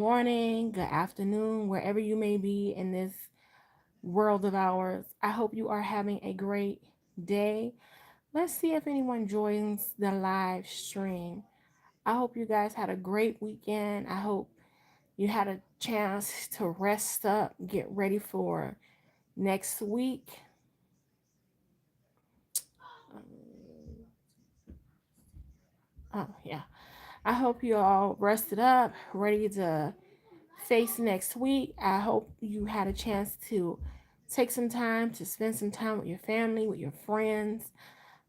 morning, good afternoon, wherever you may be in this world of ours. I hope you are having a great day. Let's see if anyone joins the live stream. I hope you guys had a great weekend. I hope you had a chance to rest up, get ready for next week. Oh, yeah. I hope you all rested up, ready to face next week. I hope you had a chance to take some time to spend some time with your family, with your friends.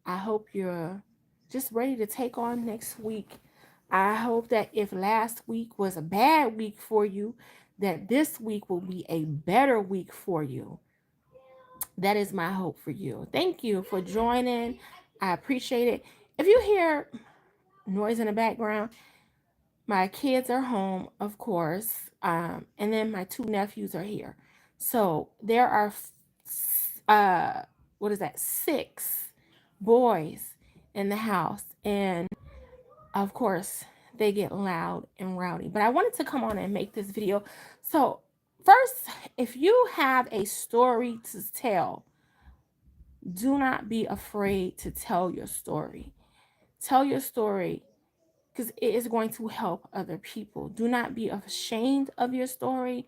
I hope you're just ready to take on next week. I hope that if last week was a bad week for you, that this week will be a better week for you. That is my hope for you. Thank you for joining. I appreciate it. If you hear noise in the background, my kids are home, of course, and then my two nephews are here. So there are, what is that, six boys in the house, and of course they get loud and rowdy. But I wanted to come on and make this video. So first, if you have a story to tell, do not be afraid to tell your story. Tell your story because it is going to help other people. Do not be ashamed of your story.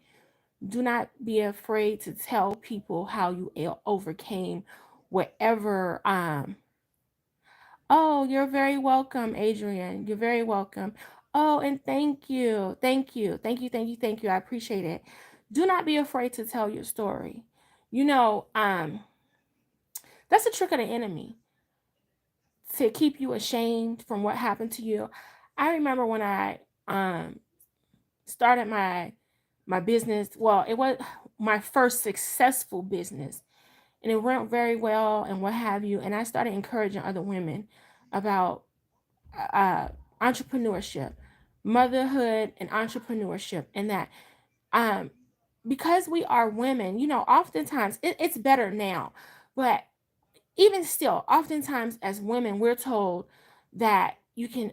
Do not be afraid to tell people how you overcame whatever. Oh, you're very welcome, Adrian. You're very welcome. Oh, and thank you. Thank you. Thank you. Thank you. Thank you. I appreciate it. Do not be afraid to tell your story. You know, that's a trick of the enemy to keep you ashamed from what happened to you. I remember when I started my business. Well, it was my first successful business, and it went very well and what have you. And I started encouraging other women about uh, entrepreneurship, motherhood, and entrepreneurship, and that um, because we are women, oftentimes it's better now, but even still, oftentimes as women, we're told that you can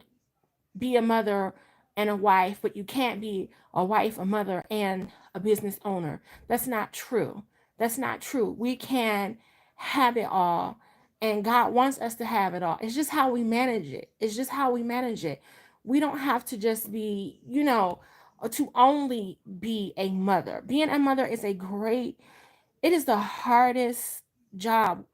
be a mother and a wife, but you can't be a wife, a mother, and a business owner. That's not true. That's not true. We can have it all, and God wants us to have it all. It's just how we manage it. It's just how we manage it. We don't have to just be, to only be a mother. Being a mother is it is the hardest job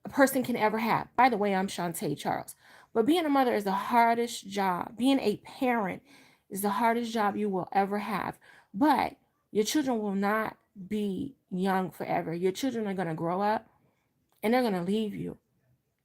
a person can ever have. By the way, I'm Shantae Charles. But being a mother is the hardest job. Being a parent is the hardest job you will ever have. But your children will not be young forever. Your children are going to grow up and they're going to leave you.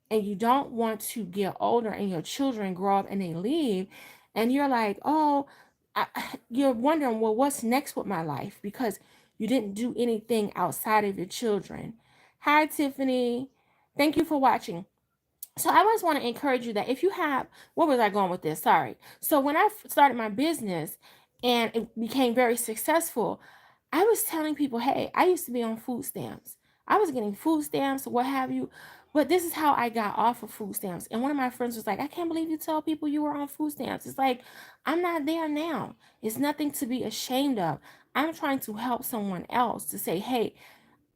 And you don't want to get older and your children grow up and they leave. And you're like, oh, I, you're wondering, well, what's next with my life? Because you didn't do anything outside of your children. Hi, Tiffany. Thank you for watching. So I always want to encourage you that if you have, where was I going with this? Sorry. So when I started my business and it became very successful, I was telling people, hey, I used to be on food stamps. I was getting food stamps, what have you. But this is how I got off of food stamps. And one of my friends was like, I can't believe you tell people you were on food stamps. It's like, I'm not there now. It's nothing to be ashamed of. I'm trying to help someone else to say, hey,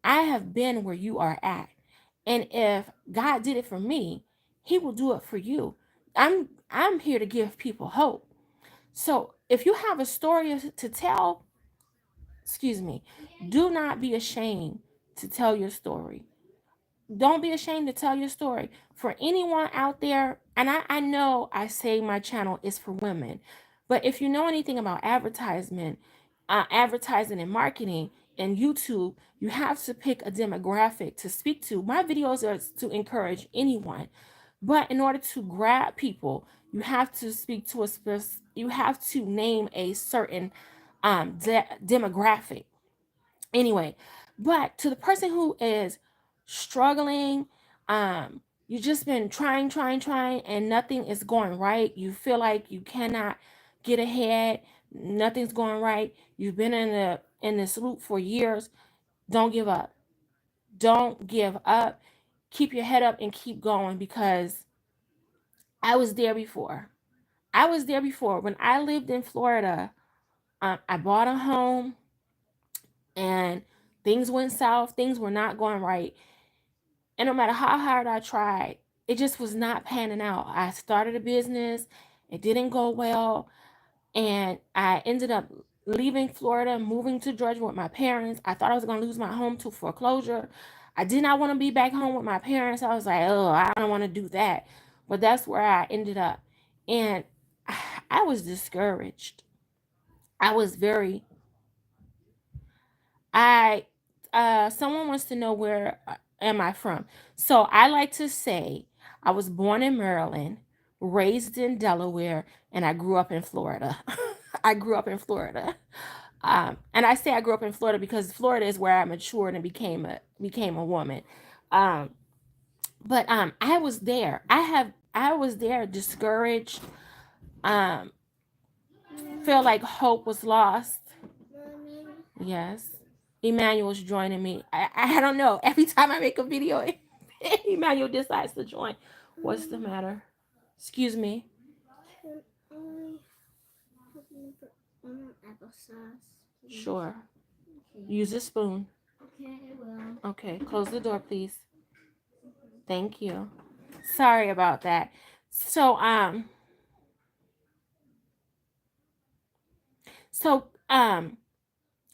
I have been where you are at. And if God did it for me, he will do it for you. I'm here to give people hope. So if you have a story to tell, excuse me, do not be ashamed to tell your story. Don't be ashamed to tell your story. For anyone out there, and I know I say my channel is for women, but if you know anything about advertising and marketing and YouTube, you have to pick a demographic to speak to. My videos are to encourage anyone, but in order to grab people, you have to speak to you have to name a certain demographic. Anyway, but to the person who is struggling, you just been trying, and nothing is going right. You feel like you cannot get ahead. Nothing's going right. You've been in this loop for years. Don't give up. Don't give up. Keep your head up and keep going because I was there before. I was there before when I lived in Florida. I bought a home, and things went south. Things were not going right. And no matter how hard I tried, it just was not panning out. I started a business, it didn't go well, and I ended up leaving Florida, moving to Georgia with my parents. I thought I was going to lose my home to foreclosure. I did not want to be back home with my parents. I was like, oh, I don't want to do that. But that's where I ended up. And I was discouraged. I was very, I, someone wants to know where am I from. So I like to say I was born in Maryland, raised in Delaware, and I grew up in Florida. I grew up in Florida. And I say I grew up in Florida because Florida is where I matured and became a woman. Um, but I was there. I was there discouraged. Um, feel like hope was lost. Yes. Emmanuel's joining me. I don't know. Every time I make a video, Emmanuel decides to join. What's the matter? Excuse me. Sure. Use a spoon. Okay, I will. Okay, close the door, please. Thank you. Sorry about that. So I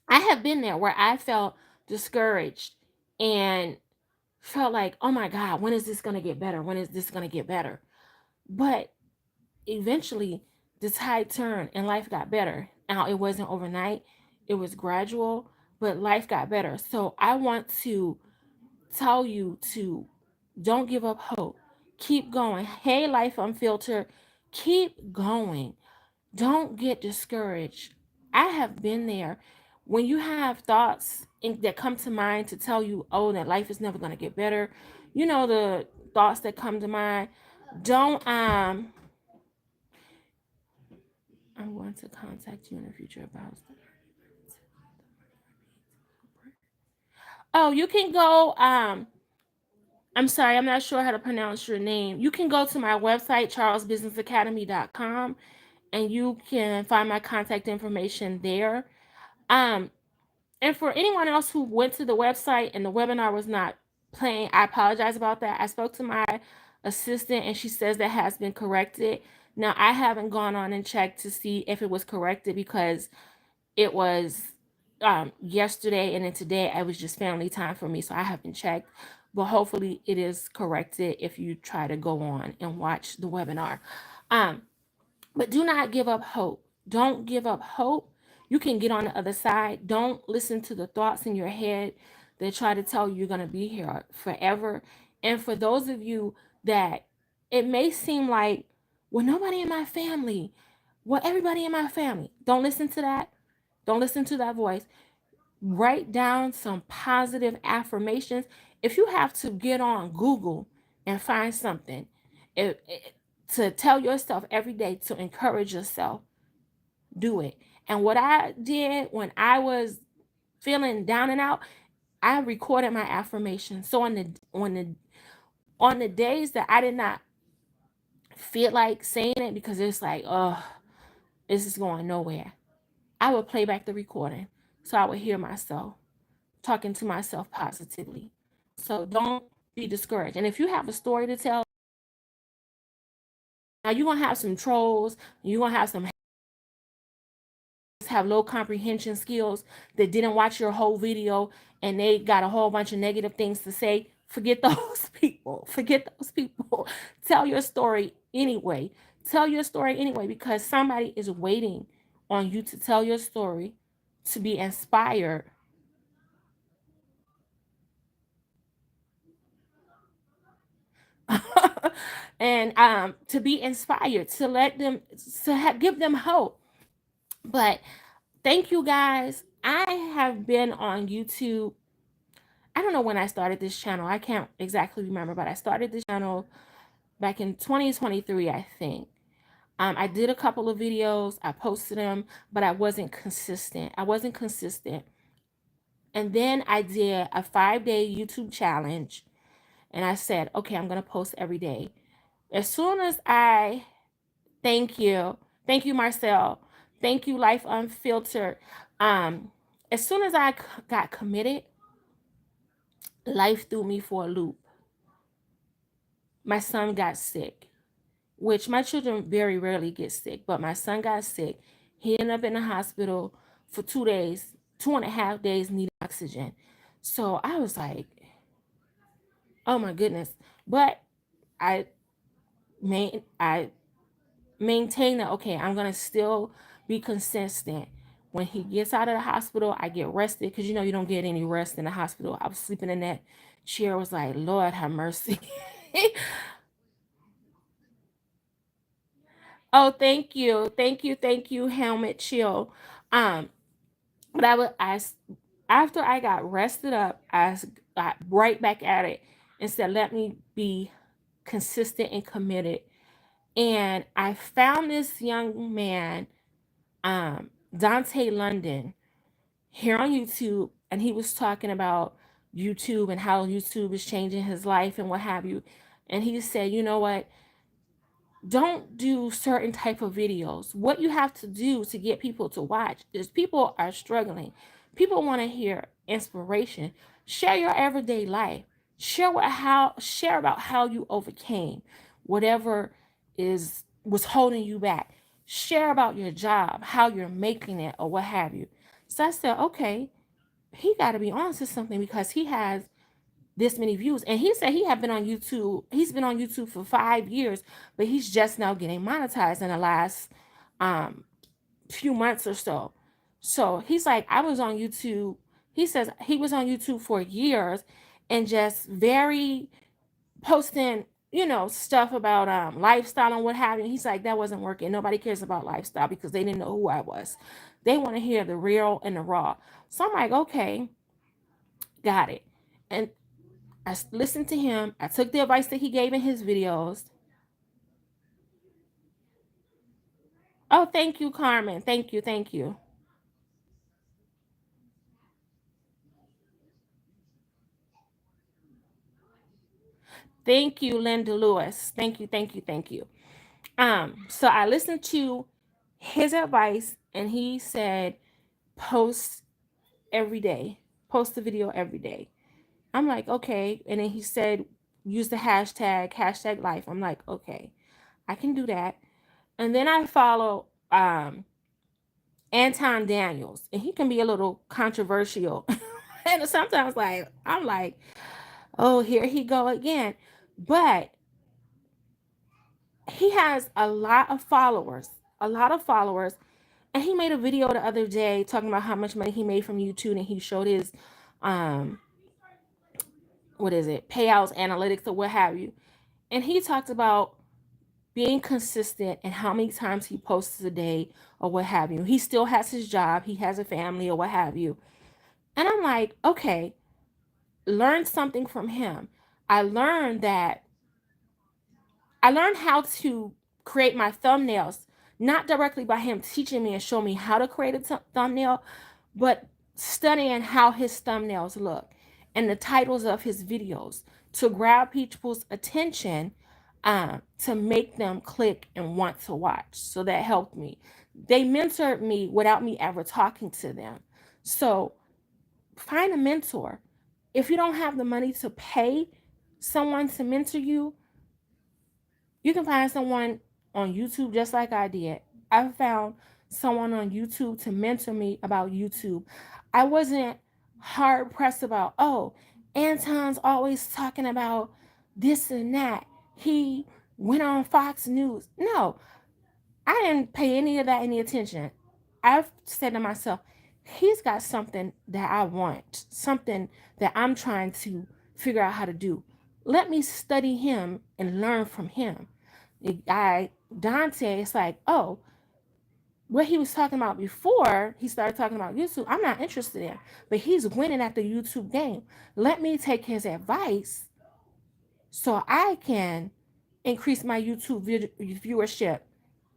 have been there where I felt discouraged and felt like, oh my God, when is this gonna get better? When is this gonna get better? But eventually the tide turned and life got better. Now it wasn't overnight, it was gradual, but life got better. So I want to tell you to don't give up hope. Keep going. Hey, Life Unfiltered, keep going. Don't get discouraged. I have been there. When you have thoughts that come to mind to tell you, oh, that life is never going to get better, you know, the thoughts that come to mind, don't, I want to contact you in the future about. Oh, you can go, I'm sorry, I'm not sure how to pronounce your name. You can go to my website, charlesbusinessacademy.com, and you can find my contact information there. Um, and for anyone else who went to the website and the webinar was not playing, I apologize about that. I spoke to my assistant and she says that has been corrected. Now, I haven't gone on and checked to see if it was corrected because it was yesterday, and then today it was just family time for me, so I haven't checked. But hopefully it is corrected if you try to go on and watch the webinar. Um, but do not give up hope. Don't give up hope. You can get on the other side. Don't listen to the thoughts in your head that try to tell you you're going to be here forever. And for those of you that it may seem like, well, nobody in my family, well, everybody in my family, don't listen to that. Don't listen to that voice. Write down some positive affirmations. If you have to get on Google and find something to tell yourself every day to encourage yourself, do it. And what I did when I was feeling down and out, I recorded my affirmations. So on the days that I did not feel like saying it because it's like, oh, this is going nowhere, I would play back the recording so I would hear myself talking to myself positively. So don't be discouraged. And if you have a story to tell, now you're gonna have some trolls, you're gonna have some have low comprehension skills that didn't watch your whole video and they got a whole bunch of negative things to say. Forget those people. Forget those people. Tell your story anyway. Tell your story anyway because somebody is waiting on you to tell your story to be inspired. And to be inspired, to let them give them hope. But thank you guys. I have been on YouTube. I don't know when I started this channel. I can't exactly remember, but I started this channel back in 2023, I think. I did a couple of videos, I posted them, but I wasn't consistent. And then I did a 5-day YouTube challenge, and I said, okay, I'm going to post every day. As soon as I, thank you, Marcel. Thank you, Life Unfiltered. Um, as soon as I got committed, life threw me for a loop. My son got sick, which my children very rarely get sick, but my son got sick. He ended up in the hospital for 2 days, 2.5 days, needing oxygen. So I was like, oh my goodness. But I I maintain that, okay, I'm gonna still be consistent. When he gets out of the hospital, I get rested, because you don't get any rest in the hospital. I was sleeping in that chair, was like, Lord have mercy. Oh, thank you. Thank you. Thank you, Helmet Chill. Um, but after I got rested up, got right back at it and said, let me be consistent and committed. And I found this young man, Dante London, here on YouTube, and he was talking about YouTube and how YouTube is changing his life and what have you. And he said, you know what? Don't do certain type of videos. What you have to do to get people to watch is, people are struggling. People want to hear inspiration. Share your everyday life. Share about how you overcame whatever is was holding you back. Share about your job, how you're making it, or what have you. So I said, okay, he got to be on to something, because he has this many views. And he said he had been on YouTube. He's been on YouTube for 5 years, but he's just now getting monetized in the last um few months or so. So he's like, I was on YouTube. He says he was on YouTube for years, and just very posting, stuff about lifestyle and what have you. He's like, that wasn't working. Nobody cares about lifestyle, because they didn't know who I was. They want to hear the real and the raw. So I'm like, okay, got it. And I listened to him. I took the advice that he gave in his videos. Oh, thank you, Carmen. Thank you. Thank you. Thank you, Linda Lewis. Thank you. Thank you. Thank you. So I listened to his advice, and he said, post every day, post a video every day. I'm like, okay. And then he said, use the hashtag life. I'm like, okay, I can do that. And then I follow Anton Daniels, and he can be a little controversial. And sometimes, like, I'm like, oh, here he go again. But he has a lot of followers. And he made a video the other day talking about how much money he made from YouTube, and he showed his um what is it, payouts, analytics, or what have you. And he talked about being consistent and how many times he posts a day, or what have you. He still has his job, he has a family, or what have you. And I'm like, okay, learn something from him. I learned that I learned how to create my thumbnails, not directly by him teaching me and showing me how to create a thumbnail, but studying how his thumbnails look and the titles of his videos to grab people's attention, to make them click and want to watch. So that helped me. They mentored me without me ever talking to them. So find a mentor. If you don't have the money to pay someone to mentor you, you can find someone on YouTube, just like I did. I found someone on YouTube to mentor me about YouTube. I wasn't hard pressed about, oh, Anton's always talking about this and that. He went on Fox News. No, I didn't pay any of that any attention. I've said to myself, he's got something that I want, something that I'm trying to figure out how to do. Let me study him and learn from him. Dante, it's like, oh, what he was talking about before he started talking about YouTube, I'm not interested in, but he's winning at the YouTube game. Let me take his advice so I can increase my YouTube viewership.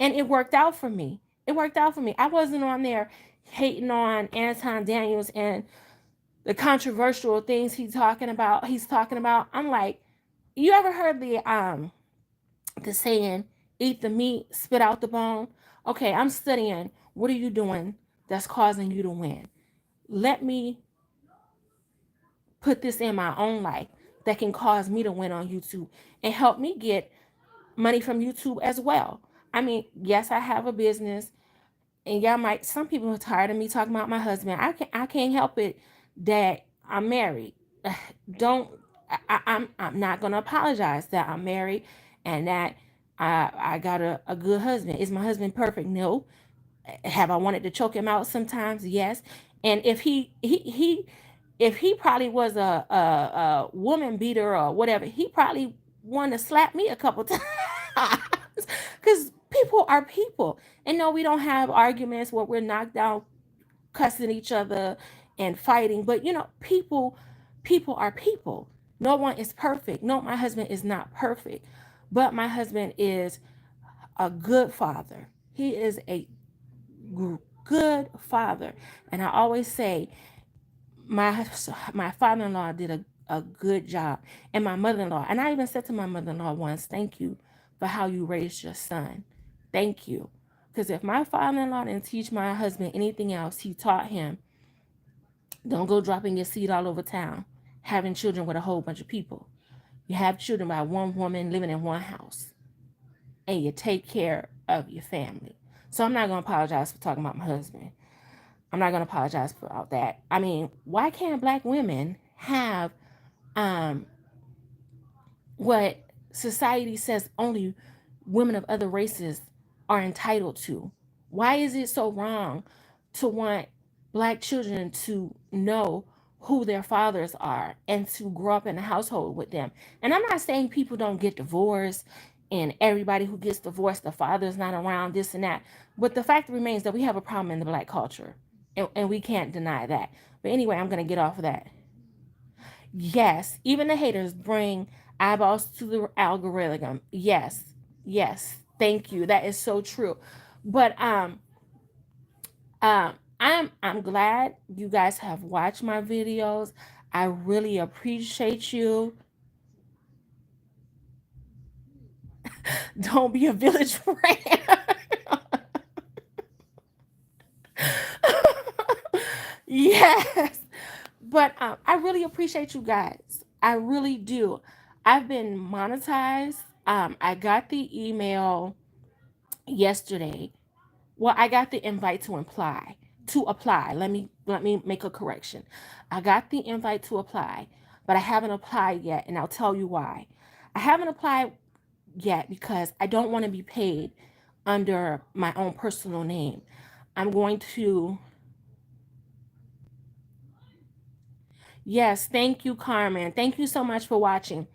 And it worked out for me. It worked out for me. I wasn't on there hating on Anton Daniels and the controversial things he's talking about. I'm like, you ever heard the saying, eat the meat, spit out the bone? Okay, I'm studying What are you doing that's causing you to win? Let me put this in my own life that can cause me to win on YouTube and help me get money from YouTube as well. I mean, yes, I have a business, and y'all might, some people are tired of me talking about my husband. I can't help it that I'm married. Don't I'm not gonna apologize that I'm married and that I got a good husband. Is my husband perfect? No. Have I wanted to choke him out sometimes? Yes. And if he probably was a woman beater or whatever, he probably wanted to slap me a couple times. Because people are people. And no, we don't have arguments where we're knocked down cussing each other and fighting. But people are people. No one is perfect. No, my husband is not perfect. But my husband is a good father. He is a good father. And I always say my my father-in-law did a good job, and my mother-in-law. And I even said to my mother-in-law once, thank you for how you raised your son. Thank you. Because if my father-in-law didn't teach my husband anything else, he taught him, don't go dropping your seed all over town, having children with a whole bunch of people. You have children by one woman living in one house, and you take care of your family. So I'm not going to apologize for talking about my husband. I'm not going to apologize about that. I mean, why can't black women have um, what society says only women of other races are entitled to? Why is it so wrong to want black children to know who their fathers are and to grow up in a household with them? And I'm not saying people don't get divorced and everybody who gets divorced, the father's not around, this and that. But the fact remains that we have a problem in the black culture, and we can't deny that. But anyway, I'm going to get off of that. Yes, even the haters bring eyeballs to the algorithm. Yes, yes. Thank you. That is so true. But I'm glad you guys have watched my videos. I really appreciate you. Don't be a village friend. Yes. But I really appreciate you guys. I really do. I've been monetized. I got the email yesterday. Well, I got the invite to apply. To apply. Let me make a correction. I got the invite to apply, but I haven't applied yet, and I'll tell you why. I haven't applied yet because I don't want to be paid under my own personal name. I'm going to. Yes, thank you, Carmen. Thank you so much for watching.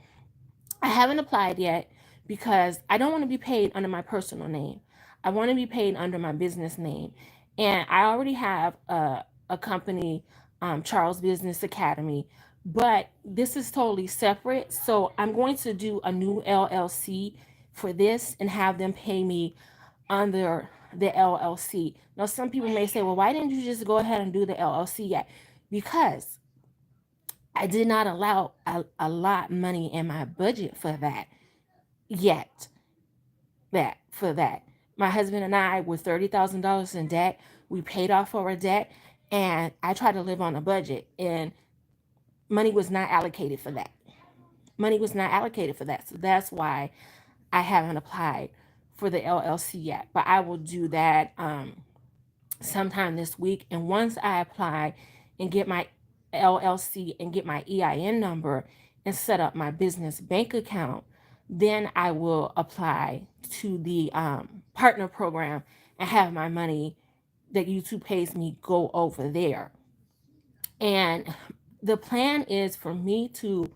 I haven't applied yet because I don't want to be paid under my personal name. I want to be paid under my business name. And I already have a company, Charles Business Academy, but this is totally separate. So I'm going to do a new LLC for this and have them pay me under the LLC. Now, some people may say, well, why didn't you just go ahead and do the LLC yet? Because I did not allow a lot money in my budget for that yet. That for that. My husband and I were $30,000 in debt. We paid off our debt, and I tried to live on a budget, and money was not allocated for that. Money was not allocated for that. So that's why I haven't applied for the LLC yet. But I will do that sometime this week. And once I apply and get my LLC and get my EIN number and set up my business bank account, then I will apply to the partner program and have my money that YouTube pays me go over there. And the plan is for me to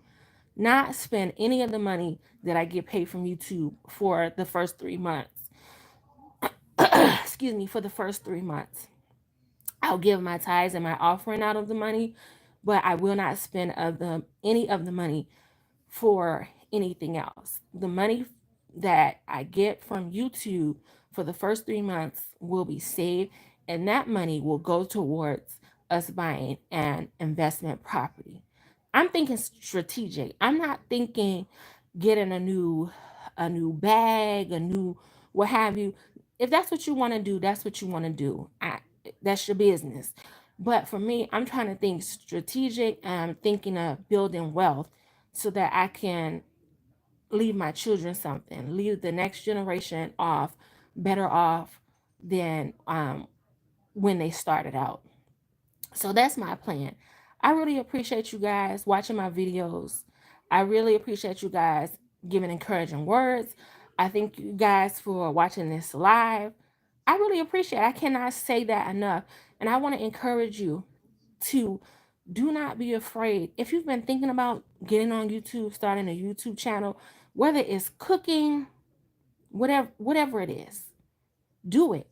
not spend any of the money that I get paid from YouTube for the first 3 months. Excuse me, for the first 3 months. I'll give my tithes and my offering out of the money, but I will not spend any of the money for anything else. The money that I get from YouTube for the first 3 months will be saved, and that money will go towards us buying an investment property. I'm thinking strategic. I'm not thinking getting a new bag, a new what have you. if that's what you want to do, that's what you want to do. That's your business. But for me, I'm trying to think strategic, and I'm thinking of building wealth so that I can leave my children something, leave the next generation off better off than when they started out. So that's my plan. I really appreciate you guys watching my videos. I really appreciate you guys giving encouraging words. I thank you guys for watching this live. I really appreciate it. I cannot say that enough. And I want to encourage you to do not be afraid. If you've been thinking about getting on YouTube, starting a YouTube channel, whether it's cooking, whatever it is, do it.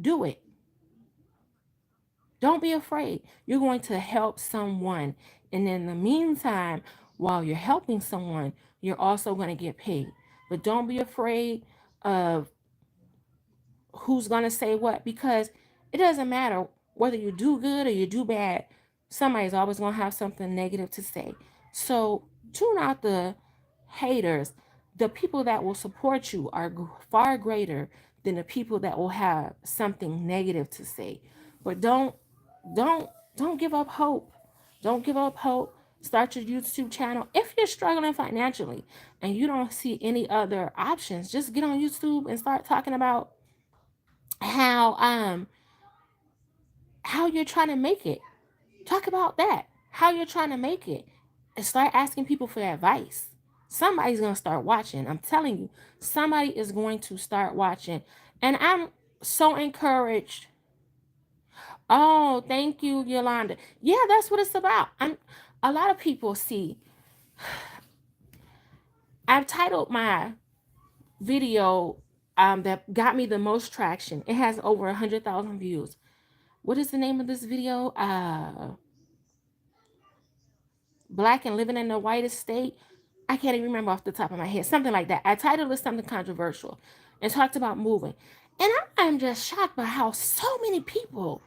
Do it. Don't be afraid. You're going to help someone. And in the meantime, while you're helping someone, you're also going to get paid. But don't be afraid of who's going to say what, because it doesn't matter whether you do good or you do bad. Somebody's always going to have something negative to say. So tune out the haters. The people that will support you are far greater than the people that will have something negative to say. But don't don't give up hope. Don't give up hope. Start your YouTube channel. If you're struggling financially and you don't see any other options, just get on YouTube and start talking about how how you're trying to make it. Talk about that. How you're trying to make it. And start asking people for advice. Somebody's going to start watching. I'm telling you, somebody is going to start watching. And I'm so encouraged. Oh, thank you, Yolanda. Yeah, that's what it's about. A lot of people see. I've titled my video that got me the most traction. It has over 100,000 views. What is the name of this video? Black and living in the whitest state. I can't even remember off the top of my head. Something like that. I titled it something controversial and talked about moving. And I'm just shocked by how so many people,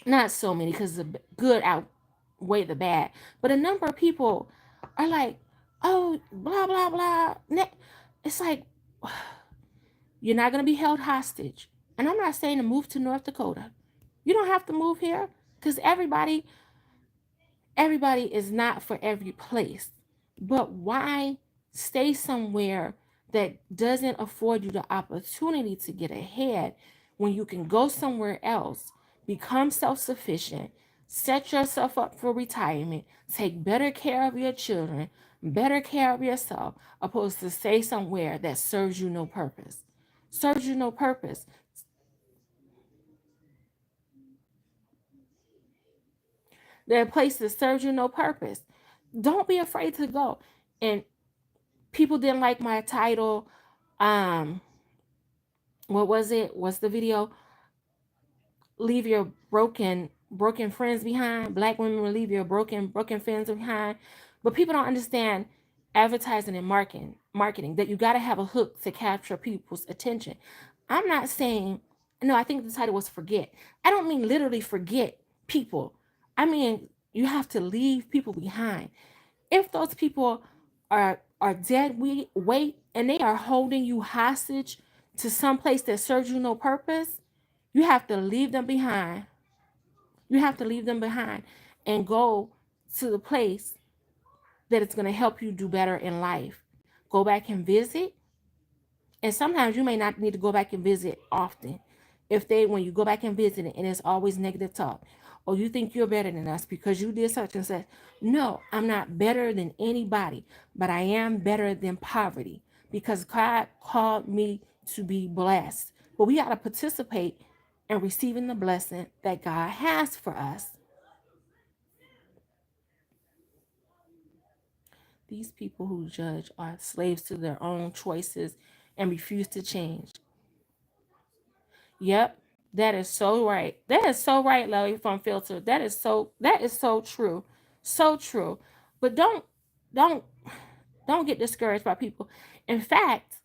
not so many because the good outweigh the bad, but a number of people are like, oh, blah, blah, blah. It's like, you're not going to be held hostage. And I'm not saying to move to North Dakota. You don't have to move here because everybody is not for every place. But why stay somewhere that doesn't afford you the opportunity to get ahead when you can go somewhere else, become self-sufficient, set yourself up for retirement, take better care of your children, better care of yourself, opposed to stay somewhere that serves you no purpose? Serves you no purpose. There are places that serves you no purpose. Don't be afraid to go. And people didn't like my title. What was it? What's the video? Leave your broken friends behind. Black women will leave your broken friends behind. But people don't understand advertising and marketing that you got to have a hook to capture people's attention. I'm not saying, no, I think the title was forget. I don't mean literally forget people. I mean, you have to leave people behind. If those people are dead weight and they are holding you hostage to some place that serves you no purpose, you have to leave them behind. You have to leave them behind and go to the place that it's going to help you do better in life. Go back and visit. And sometimes you may not need to go back and visit often. When you go back and visit it and it's always negative talk, or you think you're better than us because you did such and such. No, I'm not better than anybody, but I am better than poverty because God called me to be blessed. But we got to participate in receiving the blessing that God has for us. These people who judge are slaves to their own choices and refuse to change. Yep, that is so right. That is so right, Lily from Filter. That is so true. So true. But don't don't get discouraged by people. In fact,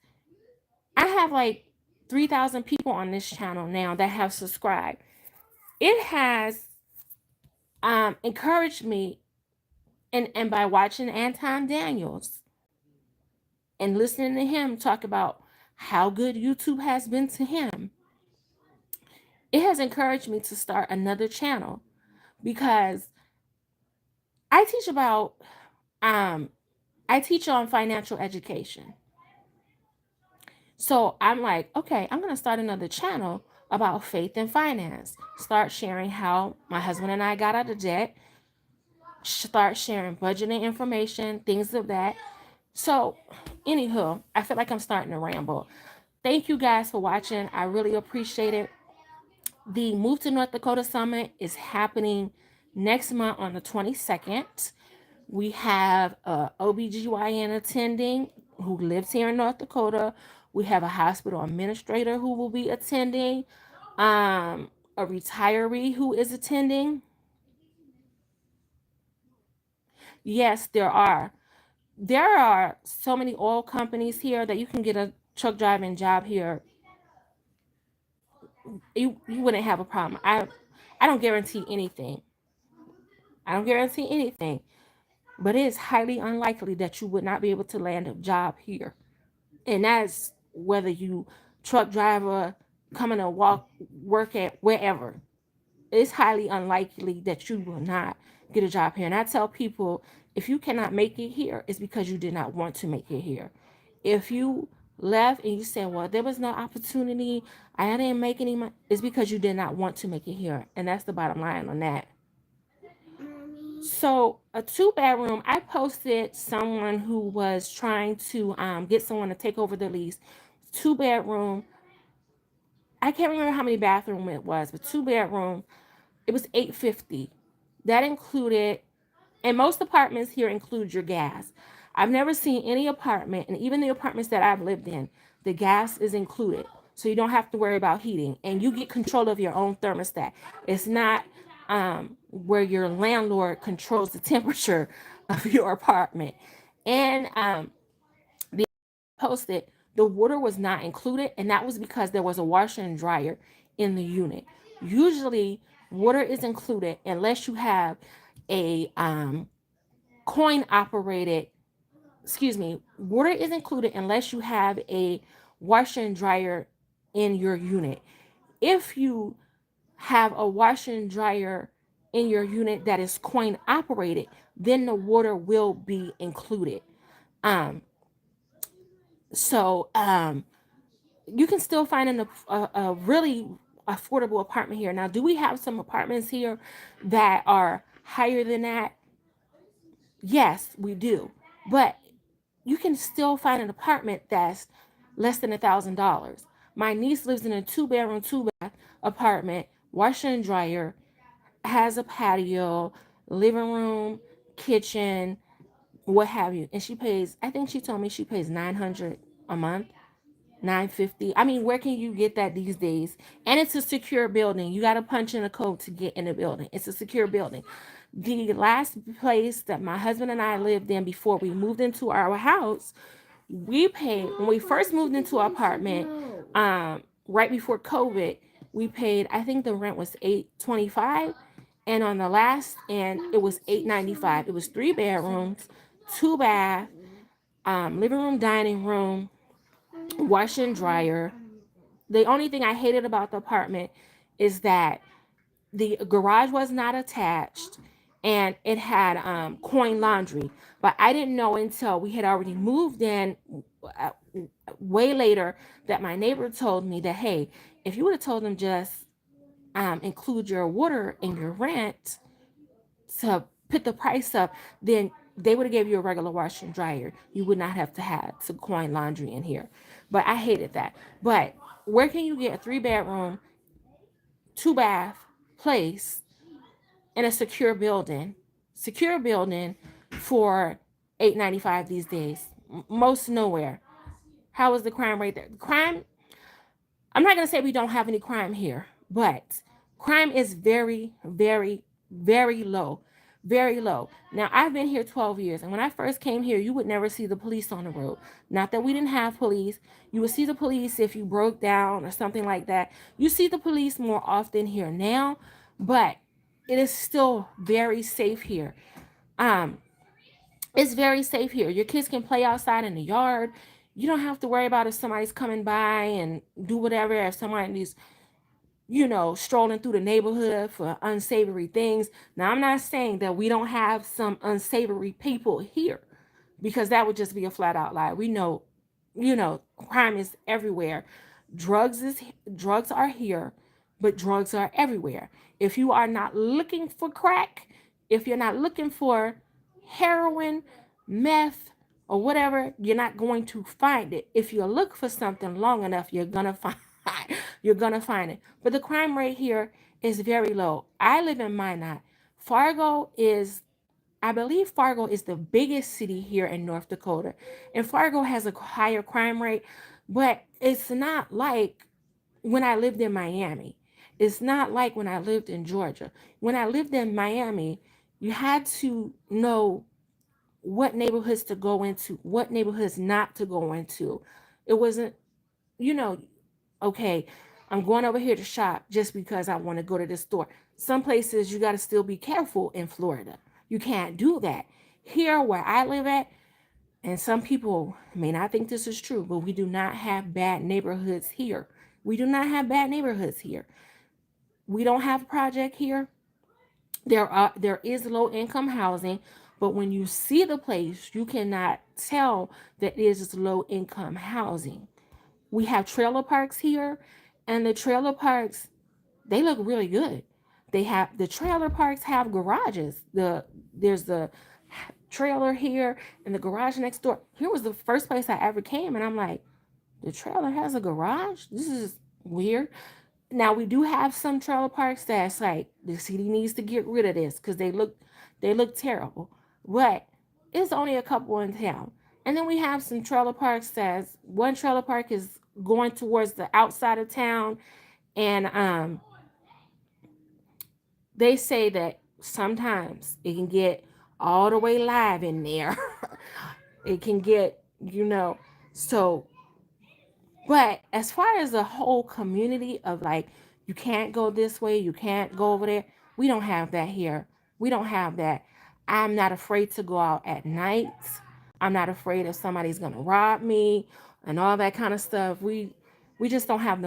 I have like 3,000 people on this channel now that have subscribed. It has encouraged me, and by watching Anton Daniels and listening to him talk about how good YouTube has been to him, it has encouraged me to start another channel because I teach about um I teach on financial education. So I'm like, okay, I'm going to start another channel about faith and finance. Start sharing how my husband and I got out of debt. Start sharing budgeting information, things of that. So, anywho, I feel like I'm starting to ramble. Thank you guys for watching. I really appreciate it. The Move to North Dakota Summit is happening next month on the 22nd. We have a OBGYN attending who lives here in North Dakota. We have a hospital administrator who will be attending, a retiree who is attending. Yes, there are. There are so many oil companies here that you can get a truck driving job here. You wouldn't have a problem. I don't guarantee anything. I don't guarantee anything, but it is highly unlikely that you would not be able to land a job here. And that's whether you truck driver, coming to work at wherever. It's highly unlikely that you will not get a job here. And I tell people, if you cannot make it here, it's because you did not want to make it here. If you left and you said, well, there was no opportunity, I didn't make any money, it's because you did not want to make it here. And that's the bottom line on that. So a 2-bedroom, I posted someone who was trying to get someone to take over the lease. 2-bedroom, I can't remember how many bathroom it was, but 2-bedroom, it was $850. That included, and most apartments here include your gas. I've never seen any apartment, and even the apartments that I've lived in, the gas is included. So you don't have to worry about heating, and you get control of your own thermostat. It's not where your landlord controls the temperature of your apartment. And the posted, the water was not included, and that was because there was a washer and dryer in the unit. Usually, water is included unless you have a coin operated, excuse me, water is included unless you have a washer and dryer in your unit. If you have a washer and dryer in your unit that is coin operated, then the water will be included. Um, so you can still find a really affordable apartment here. Now, do we have some apartments here that are higher than that? Yes, we do. But you can still find an apartment that's less than $1,000. My niece lives in a 2-bedroom, 2-bath apartment, washer and dryer, has a patio, living room, kitchen, what have you. And she pays, I think she told me she pays 900 a month. 950. I mean, where can you get that these days? And it's a secure building. You got to punch in a code to get in the building. It's a secure building. The last place that my husband and I lived in before we moved into our house, we paid when we first moved into our apartment, right before COVID, we paid, I think the rent was $825, and on the last end it was $895. It was 3 bedrooms, 2 bath, living room, dining room, washer and dryer. The only thing I hated about the apartment is that the garage was not attached, and it had coin laundry. But I didn't know until we had already moved in, uh, way later, that my neighbor told me that, hey, if you would have told them just include your water in your rent to put the price up, then they would have gave you a regular washer and dryer. You would not have to have to coin laundry in here. But I hated that. But where can you get a 3-bedroom, 2-bath place in a secure building? Secure building for $895 these days. Most nowhere. How is the crime rate there? Crime, I'm not going to say we don't have any crime here, but crime is very, very, very low. Very low. Now, I've been here 12 years, and when I first came here, you would never see the police on the road. Not that we didn't have police. You would see the police if you broke down or something like that. You see the police more often here now, but it is still very safe here. Um, it's very safe here. Your kids can play outside in the yard. You don't have to worry about if somebody's coming by and do whatever, if somebody's, strolling through the neighborhood for unsavory things. Now, I'm not saying that we don't have some unsavory people here, because that would just be a flat out lie. We know, crime is everywhere. Drugs is drugs are here, but drugs are everywhere. If you are not looking for crack, if you're not looking for heroin, meth, or whatever, you're not going to find it. If you look for something long enough, you're gonna find you're gonna find it. But the crime rate here is very low. I live in Minot. Fargo is I believe Fargo is the biggest city here in North Dakota. And Fargo has a higher crime rate, but it's not like when I lived in Miami. It's not like when I lived in Georgia. When I lived in Miami, you had to know what neighborhoods to go into, what neighborhoods not to go into. It wasn't, you know, okay, I'm going over here to shop just because I want to go to this store. Some places you got to still be careful in Florida. You can't do that. Here where I live at, and some people may not think this is true, but we do not have bad neighborhoods here. We do not have bad neighborhoods here. We don't have a project here. There is low income housing, but when you see the place, you cannot tell that it is low income housing. We have trailer parks here, and the trailer parks, they look really good. The trailer parks have garages. There's the trailer here and the garage next door. Here was the first place I ever came, and I'm like, the trailer has a garage? This is weird. Now we do have some trailer parks that's like the city needs to get rid of this because they look terrible. But it's only a couple in town. And then we have some trailer parks that's one trailer park is going towards the outside of town, and they say that sometimes it can get all the way live in there. It can get, so, but as far as the whole community of like, you can't go this way, you can't go over there, we don't have that here. We don't have that. I'm not afraid to go out at night. I'm not afraid if somebody's gonna rob me and all that kind of stuff. We just don't have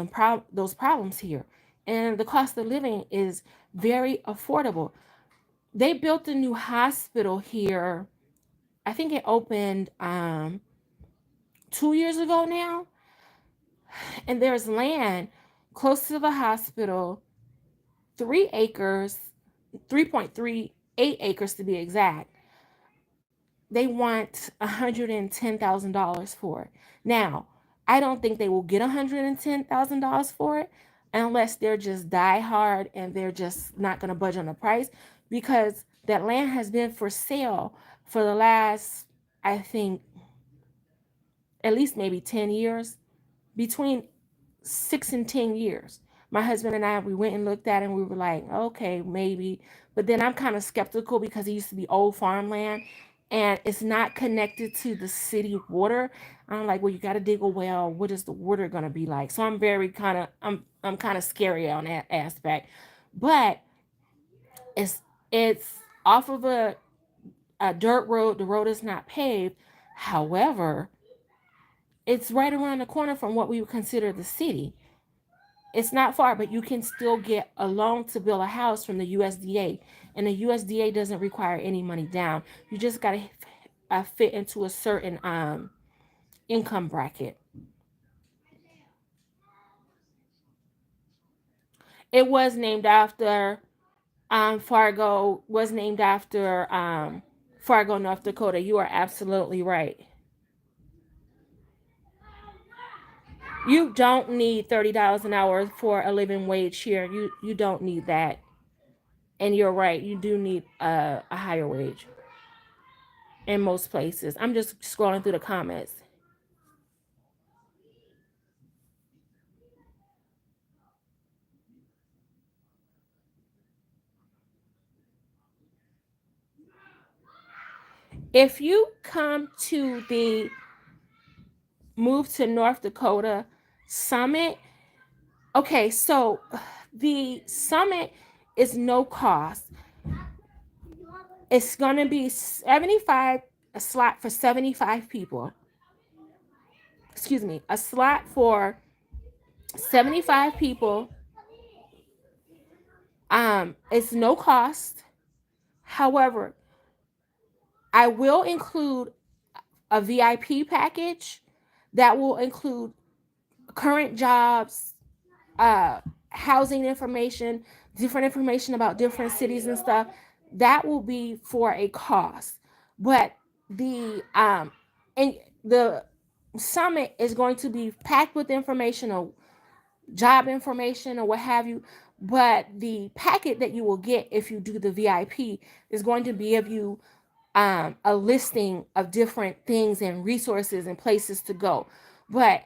those problems here. And the cost of living is very affordable. They built a new hospital here. I think it opened 2 years ago now. And there's land close to the hospital, 3 acres, 3.38 acres to be exact. They want $110,000 for it. Now, I don't think they will get $110,000 for it unless they're just die hard and they're just not going to budge on the price, because that land has been for sale for the last, I think, at least maybe 10 years, between 6 and 10 years. My husband and I, we went and looked at it and we were like, okay, maybe. But then I'm kind of skeptical because it used to be old farmland and it's not connected to the city water. I'm like, well, you got to dig a well. What is the water going to be like? So I'm very kind of, I'm kind of scary on that aspect. But it's off of a dirt road. The road is not paved. However, it's right around the corner from what we would consider the city. It's not far, but you can still get a loan to build a house from the USDA. And the USDA doesn't require any money down. You just got to fit into a certain income bracket. It was named after Fargo, was named after Fargo, North Dakota. You are absolutely right. You don't need $30 an hour for a living wage here. You don't need that. And you're right. You do need a higher wage in most places. I'm just scrolling through the comments. If you come to the Move to North Dakota Summit, okay, so the summit is no cost. It's going to be 75, a slot for 75 people. excuse me, a slot for 75 people. It's no cost. However, I will include a VIP package that will include current jobs, uh, housing information, different information about different cities and stuff. That will be for a cost. But and the summit is going to be packed with information or job information or what have you. But the packet that you will get if you do the VIP is going to give you a listing of different things and resources and places to go. But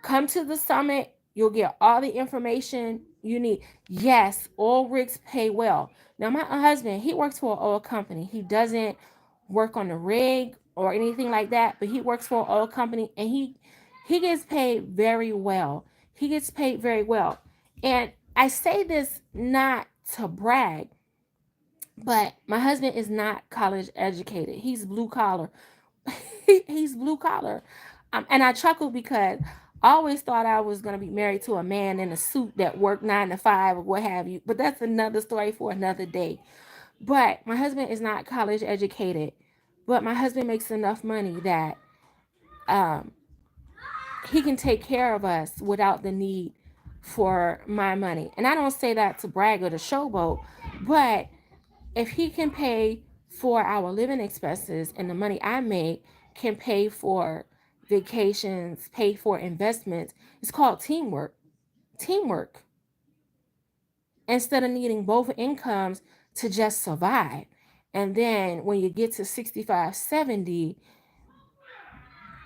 come to the summit. You'll get all the information you need. Yes, oil rigs pay well. Now, my husband, he works for an oil company. He doesn't work on the rig or anything like that, but he works for an oil company and he gets paid very well. He gets paid very well. And I say this not to brag, but my husband is not college educated. He's blue collar. He's blue collar. And I chuckled because I always thought I was going to be married to a man in a suit that worked 9 to 5 or what have you. But that's another story for another day. But my husband is not college educated. But my husband makes enough money that um, he can take care of us without the need for my money. And I don't say that to brag or to showboat, but if he can pay for our living expenses and the money I make can pay for vacations, pay for investments, it's called teamwork. Teamwork. Instead of needing both incomes to just survive. And then when you get to 65, 70,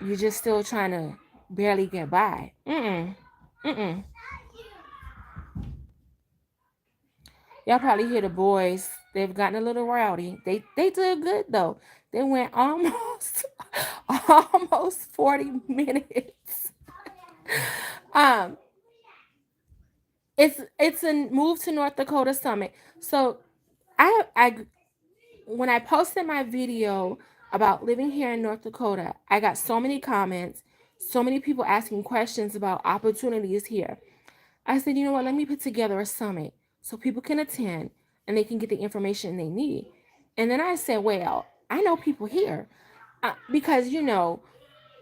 you're just still trying to barely get by. Mm-mm. Mm-mm. Y'all probably hear the boys. They've gotten a little rowdy. They did good though. They went almost almost 40 minutes. Um, it's a move to North Dakota summit. So I when I posted my video about living here in North Dakota, I got so many comments, so many people asking questions about opportunities here. I said, you know what, let me put together a summit so people can attend and they can get the information they need. And then I said, well, I know people here because,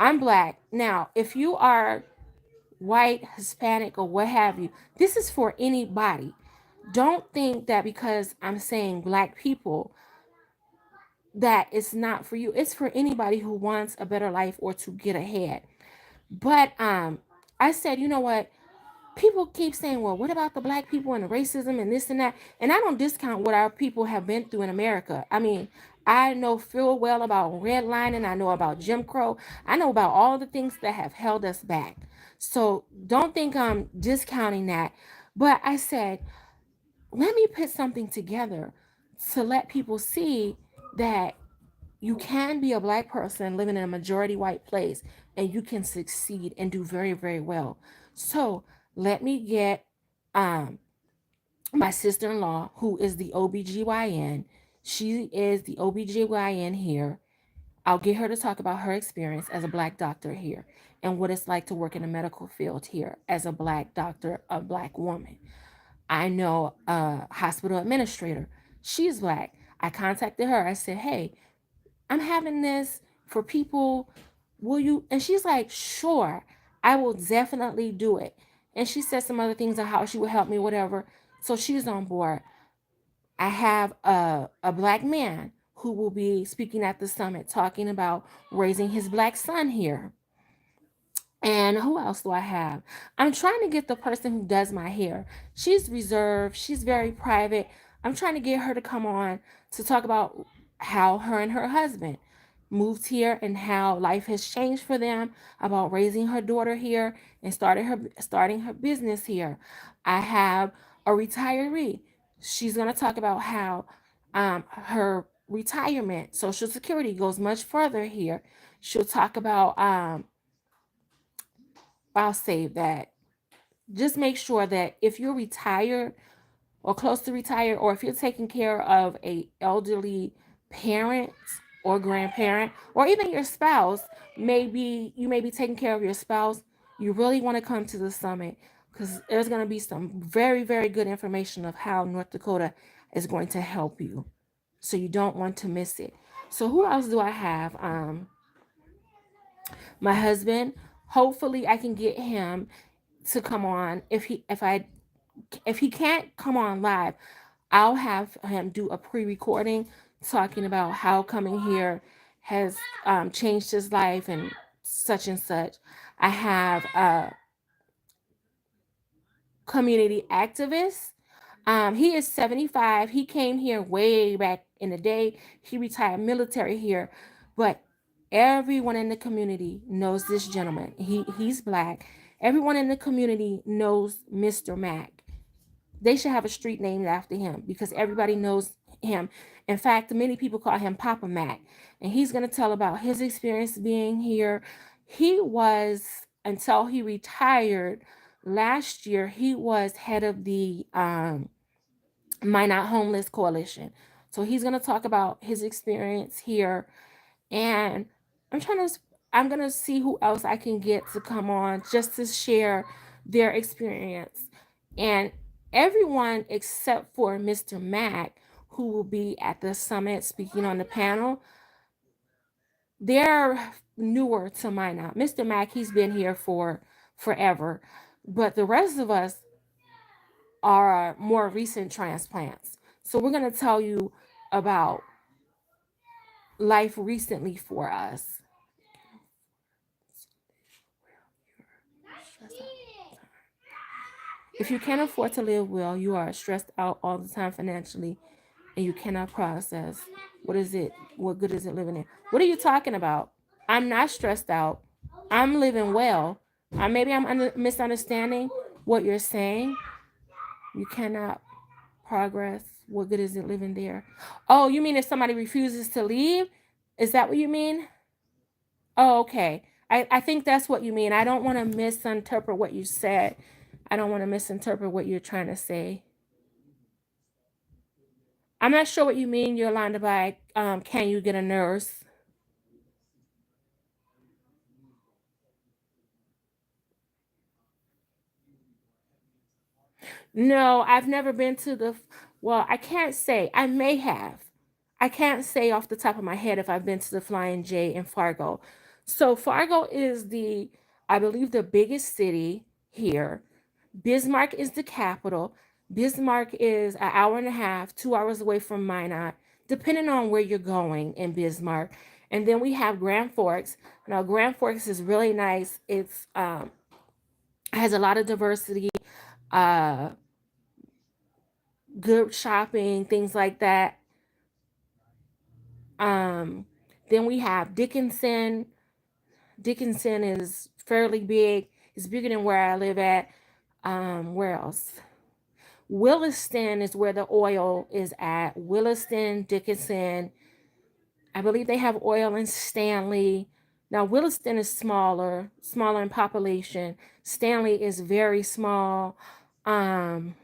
I'm black. Now, if you are white, Hispanic, or what have you, this is for anybody. Don't think that because I'm saying black people that it's not for you. It's for anybody who wants a better life or to get ahead. But I said, you know what? People keep saying, well, what about the black people and the racism and this and that? And I don't discount what our people have been through in America. I mean, I know full well about redlining. I know about Jim Crow. I know about all the things that have held us back. So don't think I'm discounting that. But I said, let me put something together to let people see that you can be a black person living in a majority white place and you can succeed and do very, very well. So let me get um, my sister-in-law, who is the OBGYN. She is the OBGYN here. I'll get her to talk about her experience as a black doctor here and what it's like to work in the medical field here as a black doctor, a black woman. I know a hospital administrator. She's black. I contacted her. I said, hey, I'm having this for people. Will you? And she's like, sure, I will definitely do it. And she said some other things on how she would help me, whatever. So she's on board. I have a black man who will be speaking at the summit talking about raising his black son here. And who else do I have? I'm trying to get the person who does my hair. She's reserved, she's very private. I'm trying to get her to come on to talk about how her and her husband moved here and how life has changed for them, about raising her daughter here and starting her business here. I have a retiree. She's going to talk about how her retirement, Social Security goes much further here. She'll talk about I'll save that. Just make sure that if you're retired or close to retired, or if you're taking care of a elderly parent, or grandparent, or even your spouse. Maybe you may be taking care of your spouse. You really want to come to the summit because there's going to be some very, very good information of how North Dakota is going to help you. So you don't want to miss it. So who else do I have? My husband. Hopefully I can get him to come on. If he can't come on live, I'll have him do a pre-recording talking about how coming here has changed his life and such and such. I have community activist. He is 75. He came here way back in the day. He retired military here, but everyone in the community knows this gentleman. He's black. Everyone in the community knows Mr. Mack. They should have a street named after him because everybody knows him. In fact, many people call him Papa Mac. And he's going to tell about his experience being here. He was, until he retired last year, he was head of the Not Homeless Coalition. So he's going to talk about his experience here. And I'm trying to, I'm going to see who else I can get to come on just to share their experience. And everyone except for Mr. Mack, who will be at the summit speaking on the panel, they're newer to Minot. Mr. Mack, he's been here for forever. But the rest of us are more recent transplants. So we're going to tell you about life recently for us. If you can't afford to live well, you are stressed out all the time financially and you cannot process what good is it living in? What are you talking about? I'm not stressed out. I'm living well. Maybe I'm misunderstanding what you're saying. You cannot progress. What good is it living there? Oh, you mean if somebody refuses to leave? Is that what you mean? Oh, okay. I think that's what you mean. I don't want to misinterpret what you said. I don't want to misinterpret what you're trying to say. I'm not sure what you mean, Yolanda, by can you get a nurse? No, I've never been to well, I can't say. I may have. I can't say off the top of my head if I've been to the Flying J in Fargo. So Fargo is I believe, the biggest city here. Bismarck is the capital. Bismarck is an hour and a half, 2 hours away from Minot, depending on where you're going in Bismarck. And then we have Grand Forks. Now, Grand Forks is really nice. It's has a lot of diversity, uh, good shopping, things like that. Um, then we have Dickinson. Dickinson is fairly big. It's bigger than where I live at. Where else? Williston is where the oil is at. Williston, Dickinson. I believe they have oil in Stanley. Now Williston is smaller in population. Stanley is very small. Um,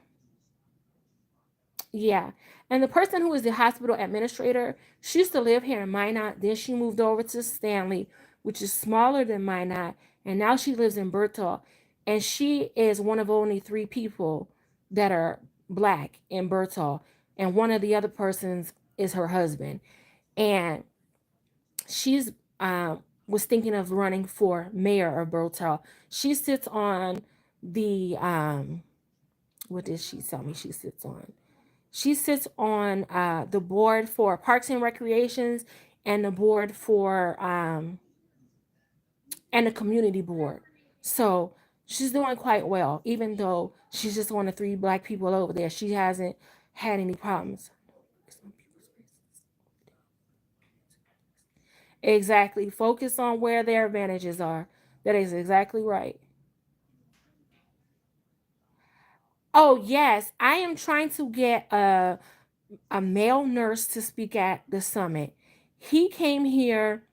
Yeah. And the person who is the hospital administrator, she used to live here in Minot. Then she moved over to Stanley, which is smaller than Minot. And now she lives in Bertha. And she is one of only three people that are black in Bertha. And one of the other persons is her husband. And she's was thinking of running for mayor of Bertha. She sits on the what did she tell me she sits on? She sits on the board for Parks and Recreations and the board for and the community board. So she's doing quite well, even though she's just one of three black people over there. She hasn't had any problems. Exactly. Focus on where their advantages are. That is exactly right. Oh yes, I am trying to get a male nurse to speak at the summit. He came here.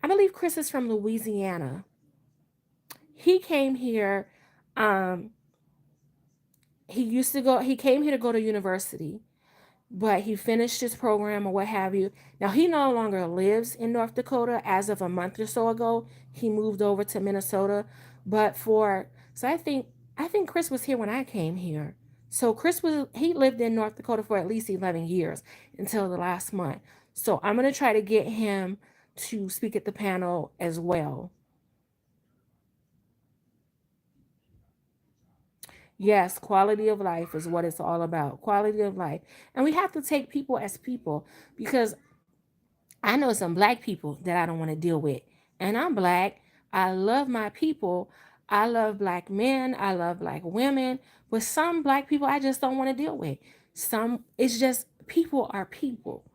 I believe Chris is from Louisiana. He came here. Um, he came here to go to university. but he finished his program or what have you. Now he no longer lives in North Dakota. As of a month or so ago, he moved over to Minnesota. But for so I think Chris was here when I came here. So Chris was he lived in North Dakota for at least 11 years until the last month. So I'm gonna try to get him to speak at the panel as well. Yes, quality of life is what it's all about. Quality of life. And we have to take people as people because I know some black people that I don't want to deal with. And I'm black. I love my people. I love black men. I love black women. But some black people I just don't want to deal with. Some, it's just people are people.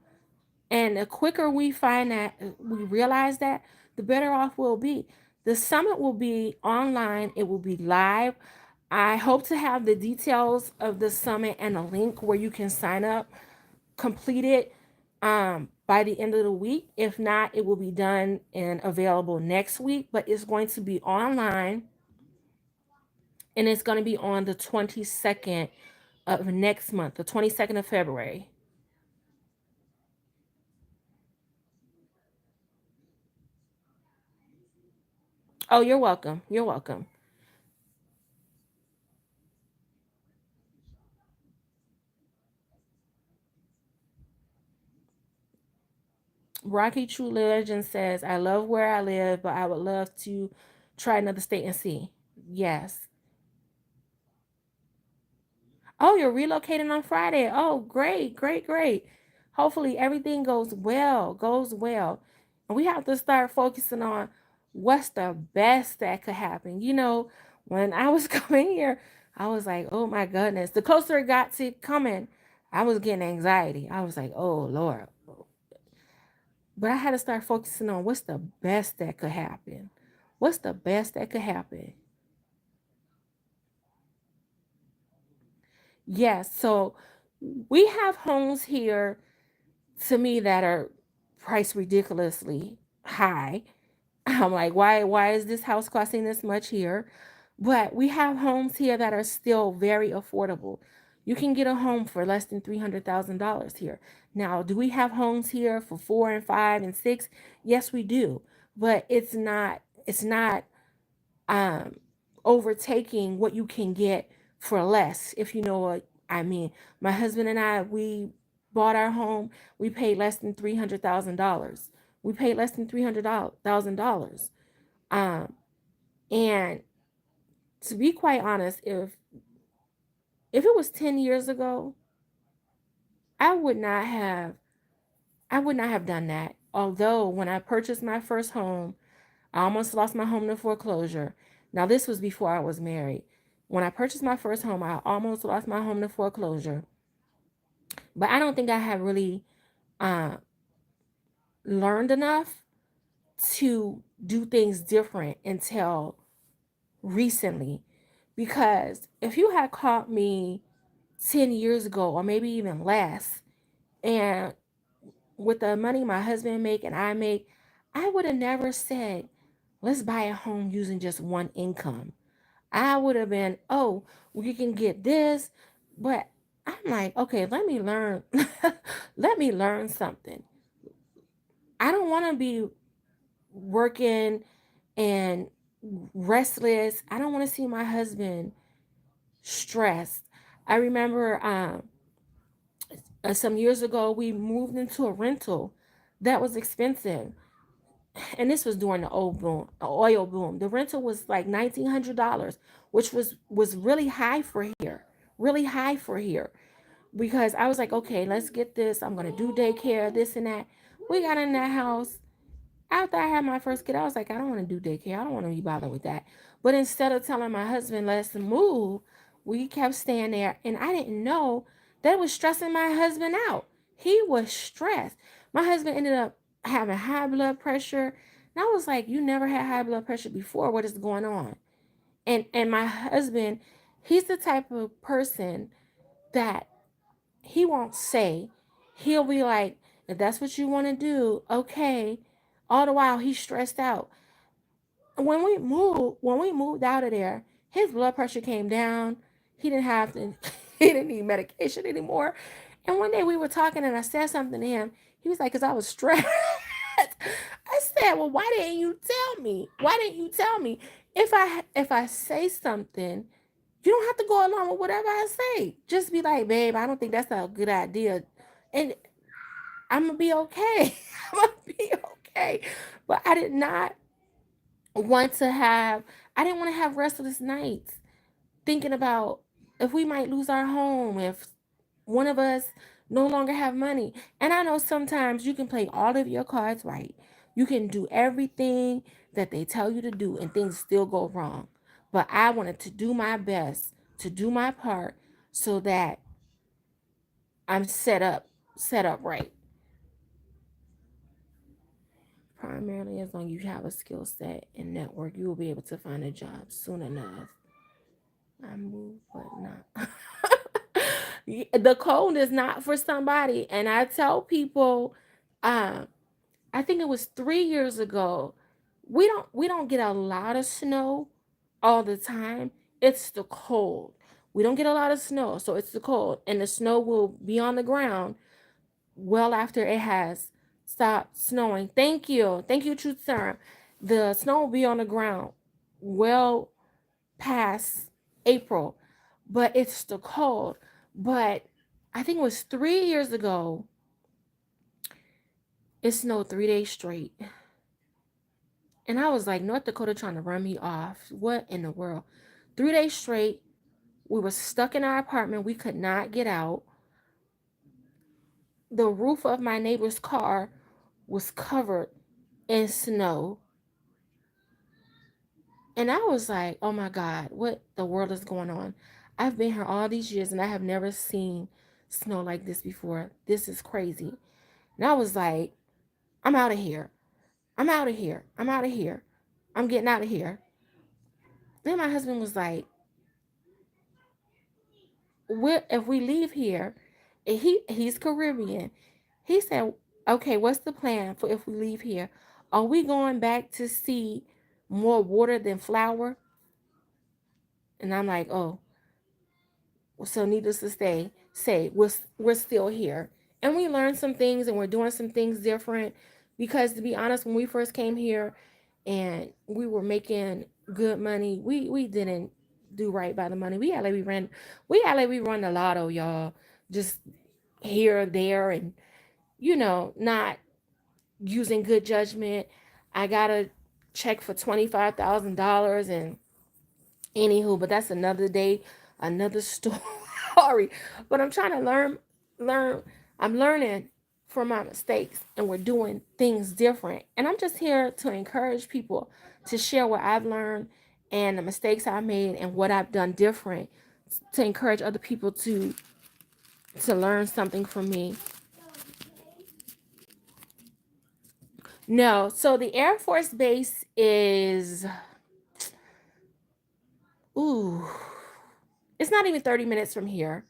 And the quicker we find that, we realize that, the better off we'll be. The summit will be online, it will be live. I hope to have the details of the summit and a link where you can sign up completed by the end of the week. If not, it will be done and available next week, but it's going to be online and it's going to be on the 22nd of next month, the 22nd of February. Oh, you're welcome. You're welcome. Rocky True Legend says, I love where I live, but I would love to try another state and see. Yes. Oh, you're relocating on Friday. Oh, great, great, great. Hopefully everything goes well, goes well. And we have to start focusing on what's the best that could happen. When I was coming here, I was like, oh my goodness. The closer it got to coming, I was getting anxiety. I was like, oh Lord. But I had to start focusing on what's the best that could happen. What's the best that could happen? Yes. So we have homes here to me that are priced ridiculously high. I'm like, why is this house costing this much here? But we have homes here that are still very affordable. You can get a home for less than $300,000 here. Now, do we have homes here for 4 and 5 and 6? Yes, we do. But it's not um overtaking what you can get for less, if you know what I mean. My husband and I, we bought our home, we paid less than $300,000. We paid less than $300,000. um and to be quite honest, if it was 10 years ago, i would not have I would not have done that. Although when I purchased my first home, I almost lost my home to foreclosure. Now, this was before I was married. When I purchased my first home, I almost lost my home to foreclosure. But I don't think I have really uh, learned enough to do things different until recently. Because if you had caught me 10 years ago, or maybe even less, and with the money my husband make and I make, I would have never said, let's buy a home using just one income. I would have been, oh, we can get this. But I'm like, okay, let me learn. Let me learn something. I don't want to be working and restless. I don't want to see my husband stressed. I remember some years ago, we moved into a rental that was expensive. And this was during the oil boom. The rental was like $1,900, which was really high for here. Because I was like, okay, let's get this. I'm gonna do daycare, this and that. We got in that house. After I had my first kid, I was like, I don't want to do daycare. I don't want to be bothered with that. But instead of telling my husband, let's move, we kept staying there. And I didn't know that was stressing my husband out. He was stressed. My husband ended up having high blood pressure. And I was like, you never had high blood pressure before. What is going on? And my husband, he's the type of person that he won't say. He'll be like, if that's what you want to do, okay. All the while he's stressed out. When we moved out of there, his blood pressure came down. He didn't have to he didn't need medication anymore. And one day we were talking and I said something to him. He was like, because I was stressed. I said, well, why didn't you tell me? Why didn't you tell me? If I say something, you don't have to go along with whatever I say. Just be like, babe, I don't think that's a good idea. And I'm gonna be okay. I'm gonna be okay. But want to have I didn't want to have restless nights thinking about if we might lose our home, if one of us no longer have money. And I know sometimes you can play all of your cards right. You can do everything that they tell you to do and things still go wrong. But I wanted to do my best to do my part so that I'm set up right. Primarily, as long as you have a skill set and network, you will be able to find a job soon enough. I move, but not. The cold is not for somebody, and I tell people, um, I think it was 3 years ago. We don't get a lot of snow all the time. It's the cold. We don't get a lot of snow, so it's the cold, and the snow will be on the ground well after it has stopped snowing. Thank you, Truth Serum. The snow will be on the ground well past April, but it's still cold. But I think it was 3 years ago, it snowed 3 days straight. And I was like, North Dakota trying to run me off. What in the world? 3 days straight, we were stuck in our apartment. We could not get out. The roof of my neighbor's car was covered in snow. And I was like, oh my God, what the world is going on? I've been here all these years and I have never seen snow like this before. This is crazy. And I was like, I'm out of here. I'm out of here. I'm out of here. I'm getting out of here. Then my husband was like, if we leave here, and he's Caribbean. He said, okay, what's the plan for if we leave here? Are we going back to see more water than flour? And I'm like, oh, so needless to say we're still here, and we learned some things, and we're doing some things different. Because to be honest, when we first came here, and we were making good money, we didn't do right by the money. We run the lotto, y'all, just here or there, and not using good judgment. I got a check for $25,000, and anywho, but that's another day, another story. But I'm trying to learn. I'm learning from my mistakes, and we're doing things different. And I'm just here to encourage people to share what I've learned and the mistakes I made and what I've done different, to encourage other people to learn something from me. No, so the Air Force Base is, ooh, it's not even 30 minutes from here.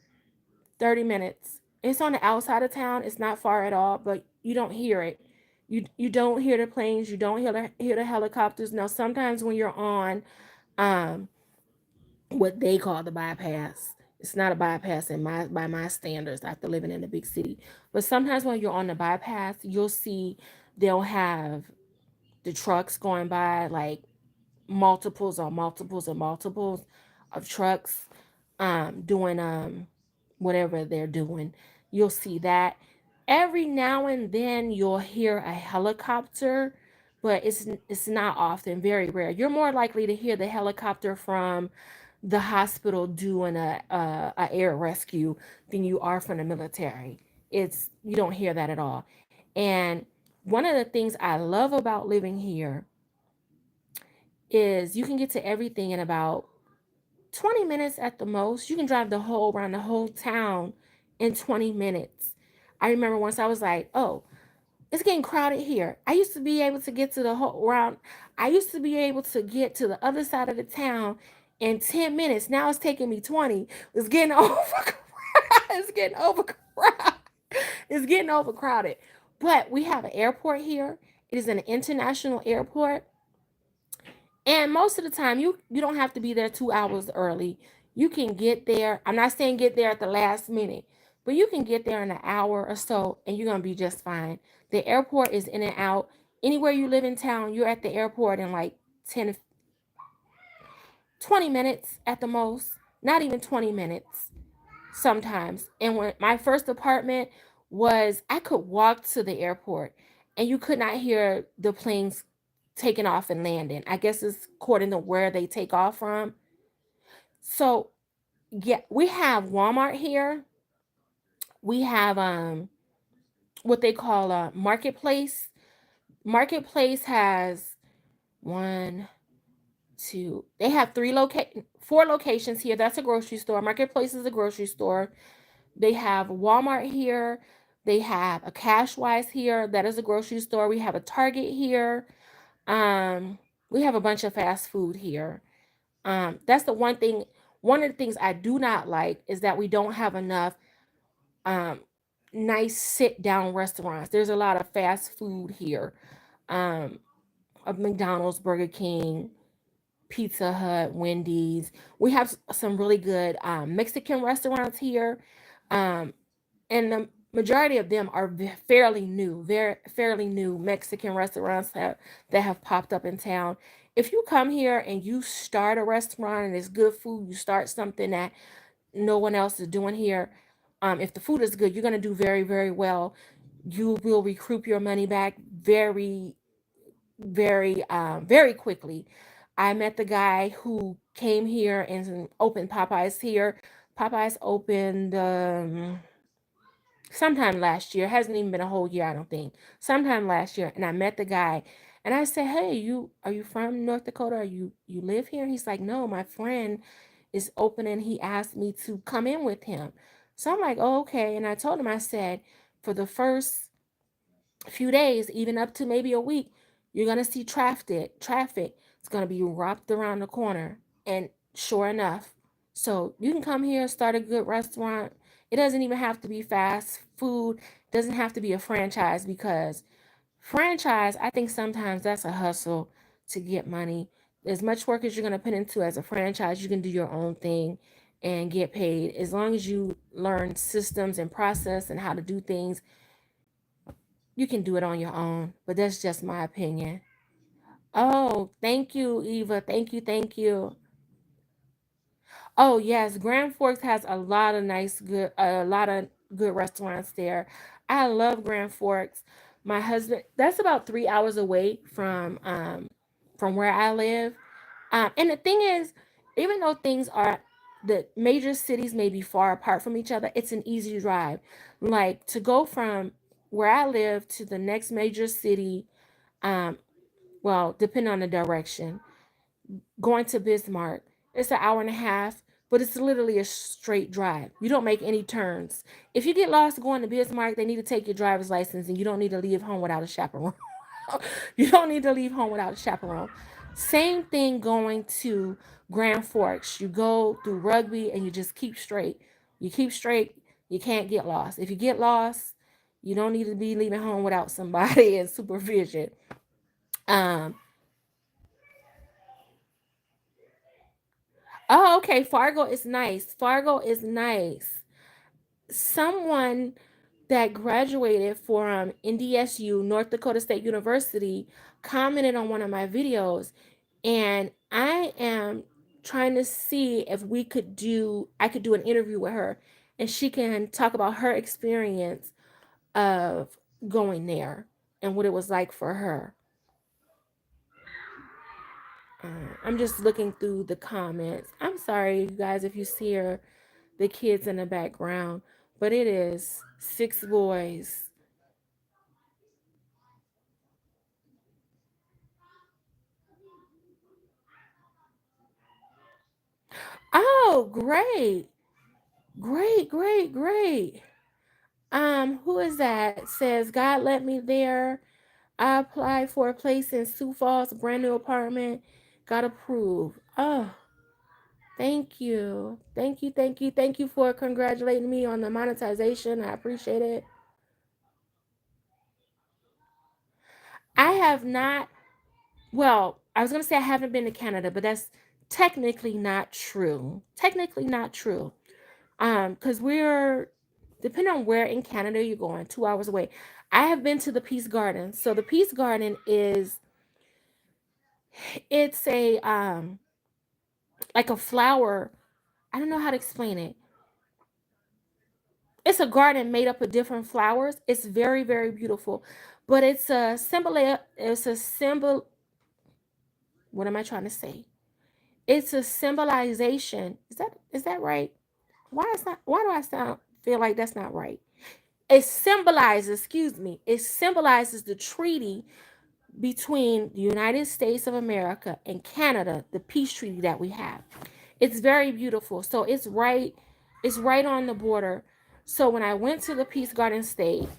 30 minutes. It's on the outside of town. It's not far at all, but you don't hear it. You don't hear the planes. You don't hear the helicopters. Now, sometimes when you're on um what they call the bypass, it's not a bypass in my by my standards after living in a big city. But sometimes when you're on the bypass, you'll see they'll have the trucks going by, like multiples or multiples and multiples of trucks doing whatever they're doing. You'll see that. Every now and then you'll hear a helicopter, but it's not often, very rare. You're more likely to hear the helicopter from the hospital doing a air rescue than you are from the military. It's You don't hear that at all. And one of the things I love about living here is you can get to everything in about 20 minutes at the most. You can drive around the whole town in 20 minutes. I remember once I was like, oh, it's getting crowded here. I used to be able to get to the whole round. I used to be able to get to the other side of the town in 10 minutes. Now it's taking me 20. It's getting overcrowded. It's getting overcrowded. It's getting overcrowded. But we have an airport here. It is an international airport. And most of the time, you don't have to be there 2 hours early. You can get there. I'm not saying get there at the last minute. but you can get there in an hour or so and you're going to be just fine. The airport is in and out. Anywhere you live in town, you're at the airport in like 10 to 20 minutes at the most, not even 20 minutes sometimes. And when my first apartment was, I could walk to the airport and you could not hear the planes taking off and landing. I guess it's according to where they take off from. So, yeah, we have Walmart here. We have what they call a marketplace. Marketplace has one, two. They have four locations here. That's a grocery store. Marketplace is a grocery store. They have Walmart here. They have a Cashwise here. That is a grocery store. We have a Target here. Um, we have a bunch of fast food here. That's the one thing. One of the things I do not like is that we don't have enough um, nice sit down restaurants. There's a lot of fast food here. Um, of McDonald's, Burger King, Pizza Hut, Wendy's. We have some really good Mexican restaurants here. Um, and the majority of them are fairly new, very fairly new Mexican restaurants that have popped up in town. If you come here and you start a restaurant and it's good food, you start something that no one else is doing here. If the food is good, you're gonna do very, very well. You will recoup your money back very, very quickly. I met the guy who came here and opened Popeyes here. Popeyes opened sometime last year. It hasn't even been a whole year, I don't think. Sometime last year, and I met the guy, and I said, "Hey, you are you from North Dakota? Are you live here?" He's like, "No, my friend is opening. He asked me to come in with him." So I'm like, "Oh, okay." And I told him, I said, "For the first few days, even up to maybe a week, you're gonna see traffic. Traffic. It's gonna be wrapped around the corner." And sure enough, so you can come here, start a good restaurant. It doesn't even have to be fast food. It doesn't have to be a franchise, because franchise, I think sometimes that's a hustle to get money. As much work as you're gonna put into as a franchise, you can do your own thing and get paid. As long as you learn systems and process and how to do things, you can do it on your own, but that's just my opinion. Oh, thank you, Eva. Thank you, thank you. Oh, yes, Grand Forks has a lot of good restaurants there. I love Grand Forks. My husband, that's about 3 hours away from where I live. And the thing is, even though things are the major cities may be far apart from each other, it's an easy drive. Like to go from where I live to the next major city, um, well, depending on the direction, going to Bismarck, it's an hour and a half, but it's literally a straight drive. You don't make any turns. If you get lost going to Bismarck, they need to take your driver's license, and you don't need to leave home without a chaperone. You don't need to leave home without a chaperone. Same thing going to Grand Forks. You go through Rugby and you just keep straight. You keep straight, you can't get lost. If you get lost, you don't need to be leaving home without somebody in supervision. Um, oh, okay. Fargo is nice. Fargo is nice. Someone that graduated from NDSU, North Dakota State University, commented on one of my videos, and I am trying to see if I could do an interview with her, and she can talk about her experience of going there and what it was like for her. I'm just looking through the comments. I'm sorry, you guys, if you see the kids in the background, but it is six boys. Oh, great. Great, great, great. Who is that? Says God let me there. I applied for a place in Sioux Falls, a brand new apartment. Got approved. Oh, thank you. Thank you, thank you, thank you for congratulating me on the monetization. I appreciate it. I have not, well, I was going to say I haven't been to Canada, but that's technically not true. Technically not true. Because we're depending on where in Canada you're going, 2 hours away. I have been to the Peace Garden. So the Peace Garden is, it's a like a flower. I don't know how to explain it. It's a garden made up of different flowers. It's very, very beautiful. But it's a symbol. What am I trying to say? It's a symbolization. Is that right? Why do I sound feel like that's not right? It symbolizes, excuse me, it symbolizes the treaty between the United States of America and Canada, the peace treaty that we have. It's very beautiful. So it's right on the border. So when I went to the Peace Garden State,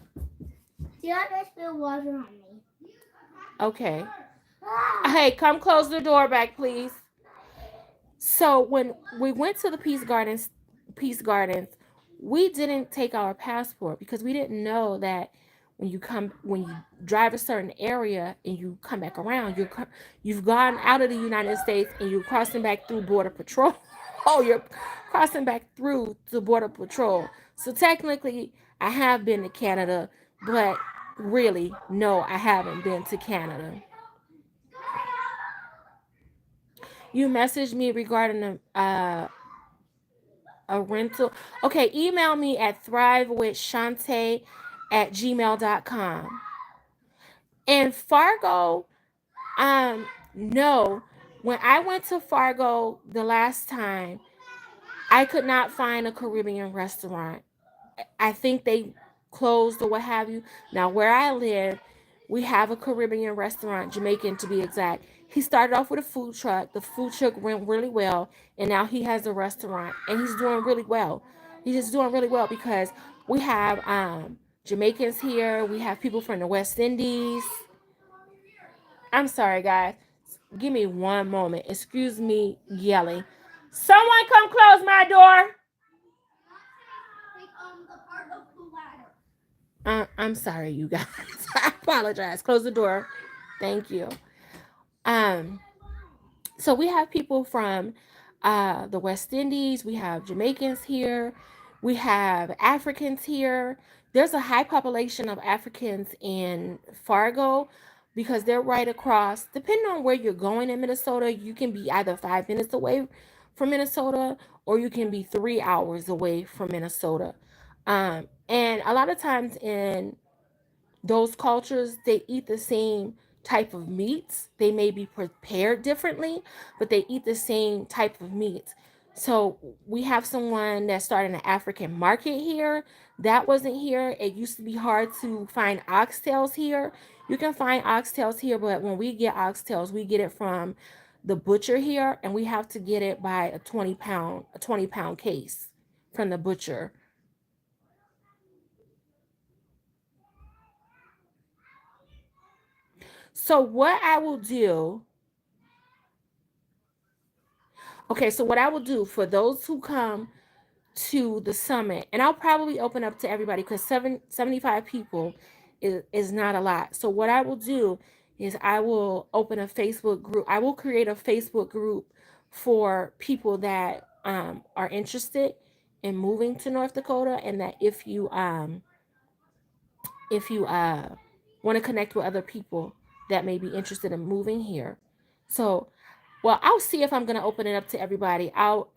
You have to spill water on me. okay. Hey, come close the door back, please. So when we went to the Peace Gardens, we didn't take our passport because we didn't know that when you drive a certain area and you come back around, you've gone out of the United States and you're crossing back through border patrol. Oh, you're crossing back through the border patrol. So technically, I have been to Canada, but really, no, I haven't been to Canada. You messaged me regarding a rental. Okay, email me at thrivewithshante@gmail.com. And Fargo, no. When I went to Fargo the last time, I could not find a Caribbean restaurant. I think they closed or what have you. Now, where I live, we have a Caribbean restaurant, Jamaican to be exact. He started off with a food truck. The food truck went really well, and now he has a restaurant, and he's doing really well. He's just doing really well because we have Jamaicans here. We have people from the West Indies. I'm sorry, guys. Give me one moment. Excuse me yelling. Someone come close my door. I'm sorry, you guys. I apologize. Close the door. Thank you. Um, so we have people from the West Indies. We have Jamaicans here. We have Africans here. There's a high population of Africans in Fargo because they're right across. Depending on where you're going in Minnesota, you can be either 5 minutes away from Minnesota or you can be 3 hours away from Minnesota. And a lot of times in those cultures, they eat the same type of meats. They may be prepared differently, but they eat the same type of meats. So we have someone that started an African market here. That wasn't here. It used to be hard to find oxtails here. You can find oxtails here, but when we get oxtails, we get it from the butcher here, and we have to get it by a 20 pound case from the butcher. So what I will do Okay, so what I will do for those who come to the summit, and I'll probably open up to everybody because 75 people is not a lot. So what I will do is I will open a Facebook group. I will create a Facebook group for people that are interested in moving to North Dakota, and that if you want to connect with other people that may be interested in moving here. So well, I'll see if I'm gonna open it up to everybody. I'll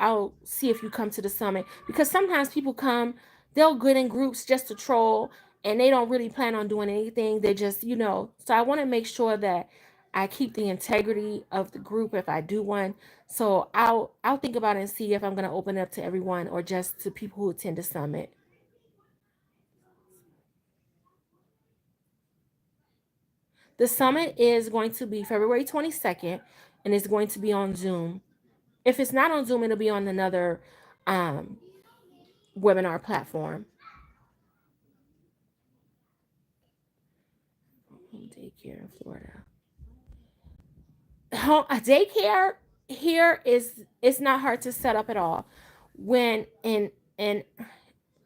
see if you come to the summit because sometimes people come, they'll get in groups just to troll and they don't really plan on doing anything. They just. So I want to make sure that I keep the integrity of the group if I do one. So I'll think about it and see if I'm gonna open it up to everyone or just to people who attend the summit. The summit is going to be February 22nd and it's going to be on Zoom. If it's not on Zoom, it'll be on another um, webinar platform. Daycare in Florida. A daycare here is it's not hard to set up at all. When and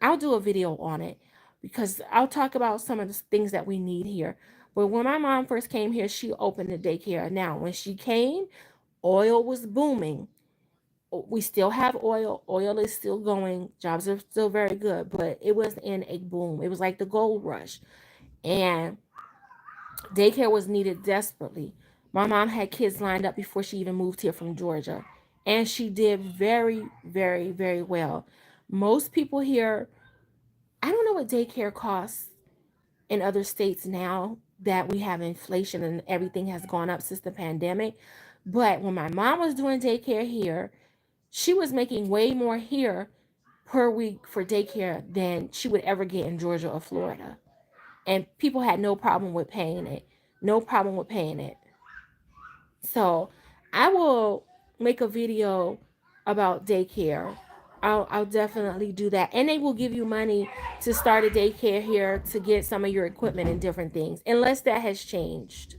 I'll do a video on it because I'll talk about some of the things that we need here. But when my mom first came here, she opened a daycare. Now, when she came, oil was booming. We still have oil. Oil is still going. Jobs are still very good, but it was in a boom. It was like the gold rush. And daycare was needed desperately. My mom had kids lined up before she even moved here from Georgia. And she did very, very, very well. Most people here, I don't know what daycare costs in other states now that we have inflation and everything has gone up since the pandemic. But when my mom was doing daycare here, she was making way more here per week for daycare than she would ever get in Georgia or Florida. And people had no problem with paying it. No problem with paying it. So I will make a video about daycare. I'll definitely do that. And they will give you money to start a daycare here to get some of your equipment and different things, unless that has changed.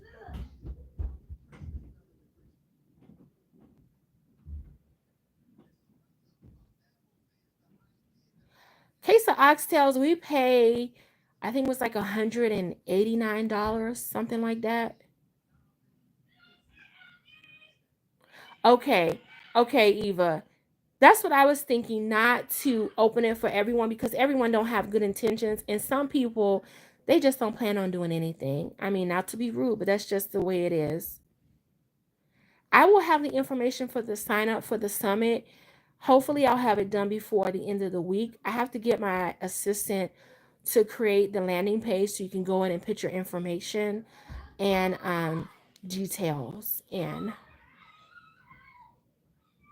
Case of oxtails, we pay, I think it was like $189, something like that. Okay. Okay, Eva. That's what I was thinking, not to open it for everyone because everyone don't have good intentions. And some people, they just don't plan on doing anything. I mean, not to be rude, but that's just the way it is. I will have the information for the sign up for the summit. Hopefully, I'll have it done before the end of the week. I have to get my assistant to create the landing page so you can go in and put your information and details in.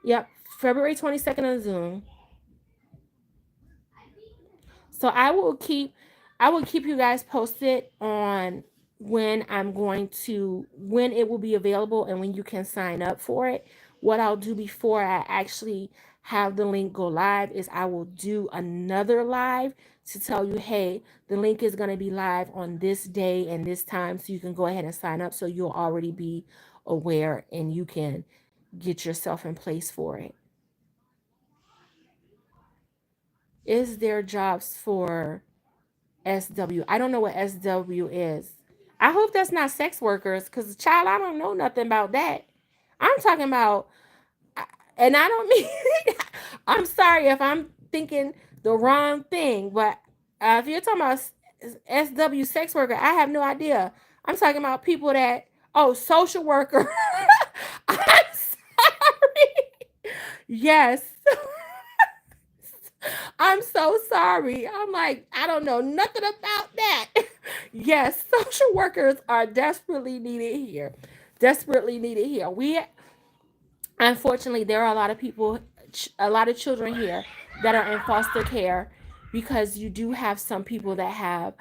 Yep, February 22nd on Zoom. So I will keep you guys posted on when it will be available and when you can sign up for it. What I'll do before I actually have the link go live is I will do another live to tell you, hey, the link is going to be live on this day and this time so you can go ahead and sign up so you'll already be aware and you can get yourself in place for it. Is there jobs for SW? I don't know what SW is. I hope that's not sex workers because, child, I don't know nothing about that. I'm talking about, and I don't mean, I'm sorry if I'm thinking the wrong thing, but if you're talking about SW sex worker, I have no idea. I'm talking about people that, oh, social worker. I'm sorry. Yes. I'm so sorry. I'm like, I don't know nothing about that. Yes, social workers are desperately needed here. Desperately needed here. Unfortunately, there are a lot of people, a lot of children here that are in foster care because you do have some people that have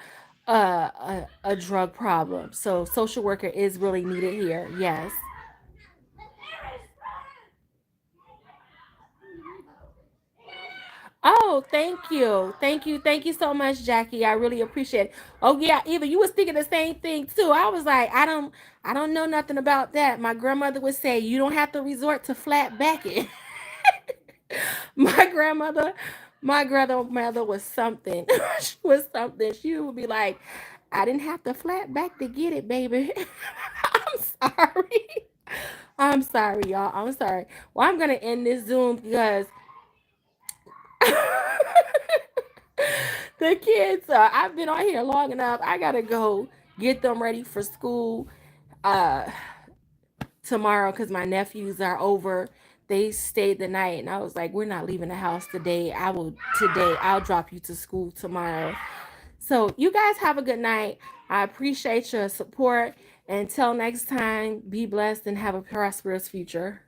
a drug problem. So, social worker is really needed here. Yes. Oh, thank you. Thank you. Thank you so much, Jackie. I really appreciate it. Oh yeah, Eva, you was thinking the same thing too. I was like, I don't know nothing about that. My grandmother would say you don't have to resort to flat backing. my grandmother, my grandmother was something. She was something. She would be like, I didn't have to flat back to get it, baby. I'm sorry. I'm sorry, y'all. I'm sorry. Well, I'm gonna end this Zoom because the kids, I've been on here long enough. I gotta go get them ready for school uh tomorrow because my nephews are over. They stayed the night and I was like, we're not leaving the house today. I'll drop you to school tomorrow. So you guys have a good night. I appreciate your support. Until next time, be blessed and have a prosperous future.